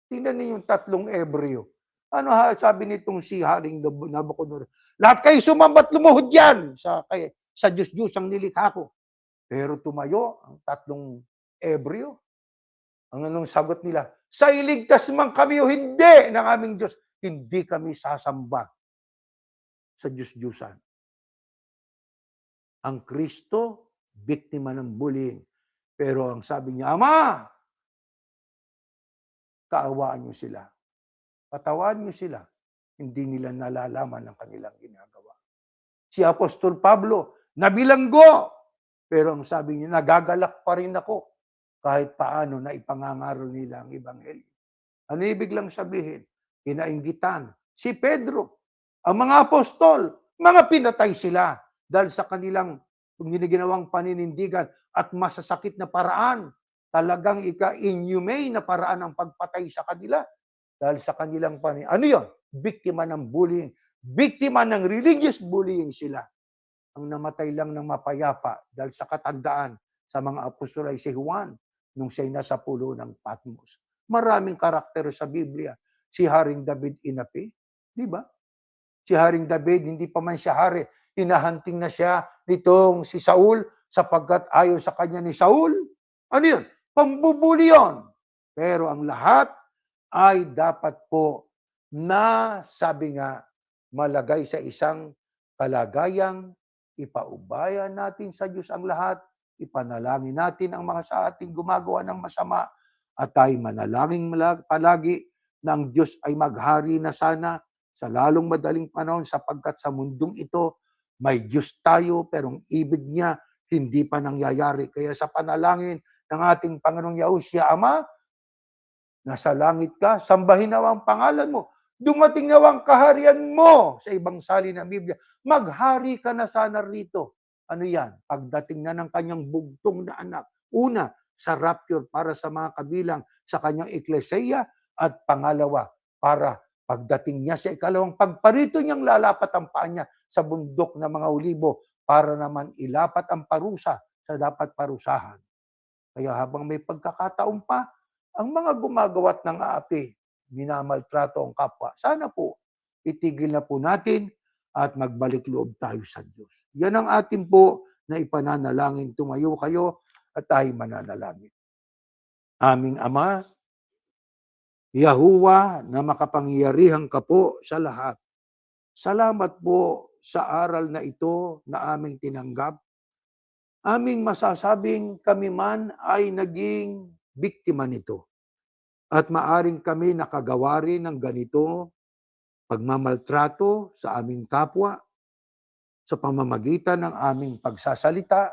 S2: Tingnan niyo yung 3 Ebreo. Ano sabi nitong si Haring Nabucodonosor? Lahat kayo sumambat lumuhod yan sa Diyos-Diyos ang nilikha ko. Pero tumayo ang 3 Ebreo. Ang anong sagot nila? Sa iligtas man kami o hindi ng aming Diyos, hindi kami sasamba sa Diyos-Diyusan. Ang Kristo, biktima ng bullying. Pero ang sabi niya, Ama, kaawaan niyo sila. Patawan niyo sila. Hindi nila nalalaman ang kanilang ginagawa. Si Apostol Pablo, nabilanggo. Pero ang sabi niya, nagagalak pa rin ako kahit paano na ipangangaral nila ang Ebanghelyo. Ano ibig lang sabihin? Kinainggitan, si Pedro, ang mga apostol, mga pinatay sila dahil sa kanilang ginawang paninindigan at masasakit na paraan. Talagang inhumane na paraan ang pagpatay sa kanila dahil sa kanilang Ano yun? Biktima ng bullying. Biktima ng religious bullying sila. Ang namatay lang ng mapayapa dahil sa katandaan sa mga apostol ay si Juan nung siya'y nasa pulo ng Patmos. Maraming karakter sa Biblia. Si Haring David inapi, di ba? Si Haring David, hindi pa man siya hari, hinahanting na siya nitong si Saul sapagkat ayaw sa kanya ni Saul. Ano yun? Pambubuli yun. Pero ang lahat ay dapat po na, sabi nga, malagay sa isang kalagayang ipaubaya natin sa Diyos ang lahat, ipanalangin natin ang mga sa ating gumagawa ng masama, at tayo manalangin palagi na ang Diyos ay maghari na sana sa lalong madaling panahon sapagkat sa mundong ito may Diyos tayo pero ang ibig niya hindi pa nangyayari. Kaya sa panalangin ng ating Panginoong Yahushua, Ama, nasa langit ka, sambahin nawa ang pangalan mo. Dumating nawa ang kaharian mo sa ibang salin ng Biblia. Maghari ka na sana rito. Ano yan? Pagdating na ng kanyang bugtong na anak. Una, sa rapture para sa mga kabilang sa kanyang eklesiya at pangalawa, para pagdating niya sa ikalawang pagparito niyang lalapat ang paa niya sa bundok ng mga olibo para naman ilapat ang parusa sa dapat parusahan. Kaya habang may pagkakataon pa, ang mga gumagawat ng aapi, minamaltrato ang kapwa, sana po itigil na po natin at magbalik loob tayo sa Diyos. Yan ang atin po na ipananalangin. Tumayo kayo at tayo mananalangin. Aming Ama, Yahuwah na makapangyarihang ka po sa lahat. Salamat po sa aral na ito na aming tinanggap. Aming masasabing kami man ay naging biktima nito. At maaring kami nakagawa rin ng ganito, pagmamaltrato sa aming kapwa, sa pamamagitan ng aming pagsasalita,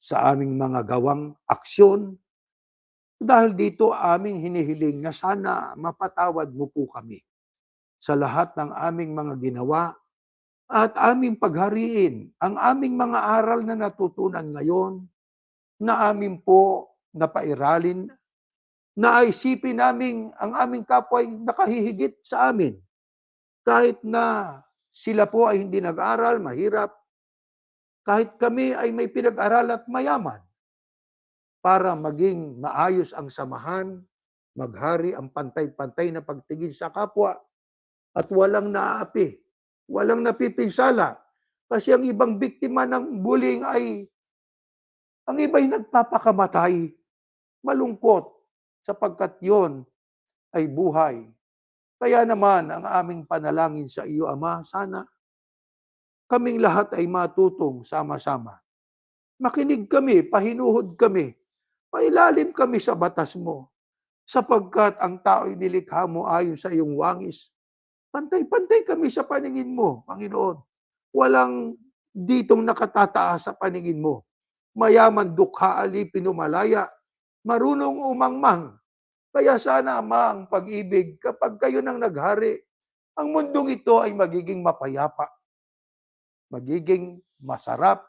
S2: sa aming mga gawang aksyon. Dahil dito aming hinihiling na sana mapatawad mo po kami sa lahat ng aming mga ginawa at aming paghariin ang aming mga aral na natutunan ngayon na amin po napairalin, na isipin namin ang aming kapwa ay nakahihigit sa amin. Kahit na sila po ay hindi nag-aral, mahirap, kahit kami ay may pinag-aral at mayaman, para maging maayos ang samahan, maghari ang pantay-pantay na pagtingin sa kapwa, at walang naaapi, walang napipinsala. Kasi ang ibang biktima ng bullying ay, ang iba'y nagpapakamatay, malungkot, sapagkat yon ay buhay. Kaya naman ang aming panalangin sa iyo, Ama, sana kaming lahat ay matutong sama-sama. Makinig kami, pahinuhod kami, pailalim kami sa batas mo, sapagkat ang tao'y nilikha mo ayon sa iyong wangis. Pantay-pantay kami sa paningin mo, Panginoon. Walang ditong nakatataas sa paningin mo. Mayaman, dukha, alipin, umalaya, marunong umangmang. Kaya sana, Ama, ang pag-ibig, kapag kayo nang naghari, ang mundong ito ay magiging mapayapa, magiging masarap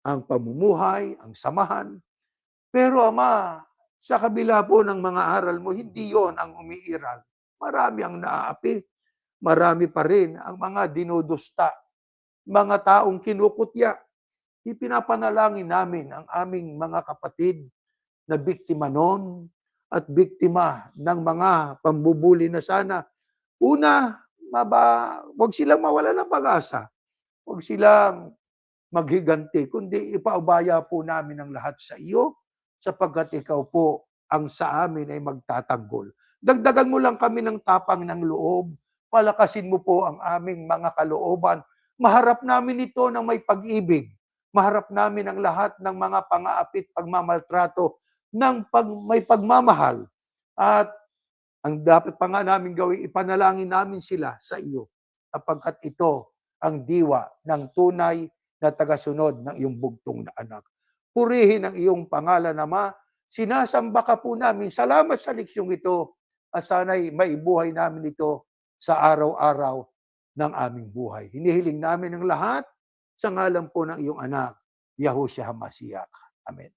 S2: ang pamumuhay, ang samahan. Pero Ama, sa kabila po ng mga aral mo, hindi yon ang umiiral. Marami ang naaapi. Marami pa rin ang mga dinudusta, mga taong kinukutya. Ipinapanalangin namin ang aming mga kapatid na biktima noon at biktima ng mga pambubuli na sana. Una, wag silang mawala ng pag-asa. Wag silang maghiganti, kundi ipaubaya po namin ang lahat sa iyo sapagkat ikaw po ang sa amin ay magtatanggol. Dagdagan mo lang kami ng tapang ng loob, palakasin mo po ang aming mga kalooban. Maharap namin ito ng may pag-ibig. Maharap namin ang lahat ng mga pang-aapit, pagmamaltrato, may pagmamahal. At ang dapat pa nga namin gawin, ipanalangin namin sila sa iyo sapagkat ito ang diwa ng tunay na tagasunod ng iyong bugtong na anak. Purihin ang iyong pangalan, Ama. Sinasamba ka po namin. Salamat sa leksyong ito at sana'y maibuhay namin ito sa araw-araw ng aming buhay. Hinihiling namin ang lahat sa ngalan po ng iyong anak, Yahushua HaMashiach. Amen.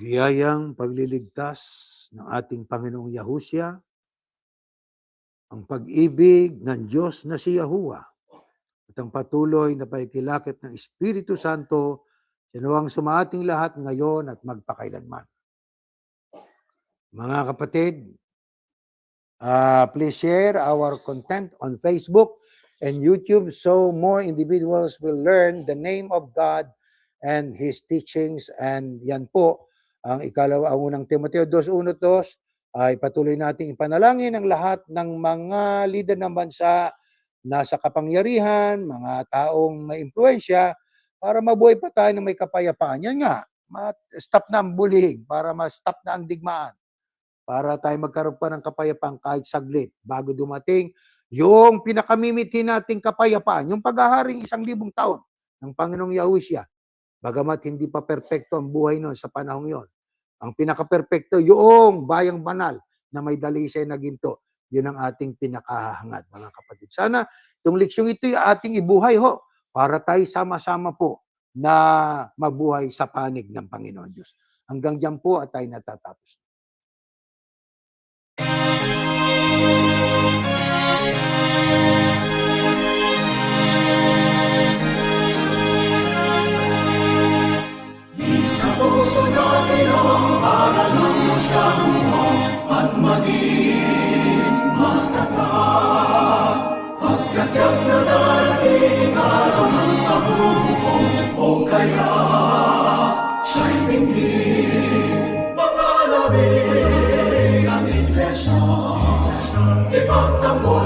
S2: Biyayang pagliligtas ng ating Panginoong Yahushua, ang pag-ibig ng Diyos na si Yahuwah, at ang patuloy na paikilakip ng Espiritu Santo, sinuwang sumating lahat ngayon at magpakailanman. Mga kapatid, please share our content on Facebook and YouTube so more individuals will learn the name of God and His teachings. And yan po, ang unang Timoteo 2:1-2 ay patuloy nating ipanalangin ang lahat ng mga leader ng bansa, nasa kapangyarihan, mga taong may impluensya, para mabuhay pa tayo ng may kapayapaan. Yan nga, ma-stop na ang bullying, para ma-stop na ang digmaan, para tayo magkaroon pa ng kapayapaan kahit saglit bago dumating yung pinakamimiti nating kapayapaan, yung paghaharing 1,000 taon ng Panginoong Yahushua. Bagamat hindi pa perpekto ang buhay noon sa panahong yon, ang pinaka-perpekto, yung bayang banal na may dalisay na ginto. Yun ang ating pinakahangad, mga kapatid. Sana itong leksyong ito ay ating ibuhay ho, para tayo sama-sama po na mabuhay sa panig ng Panginoon Diyos. Hanggang diyan po at tayo natatapos.
S3: Puso natin ang aral ng Diyos Yahuwah at maging matatag. Pagkatyak na darating araw ng paghuhukom, o kaya siya'y tingin. Mga labing ang iglesia, ipagtanggol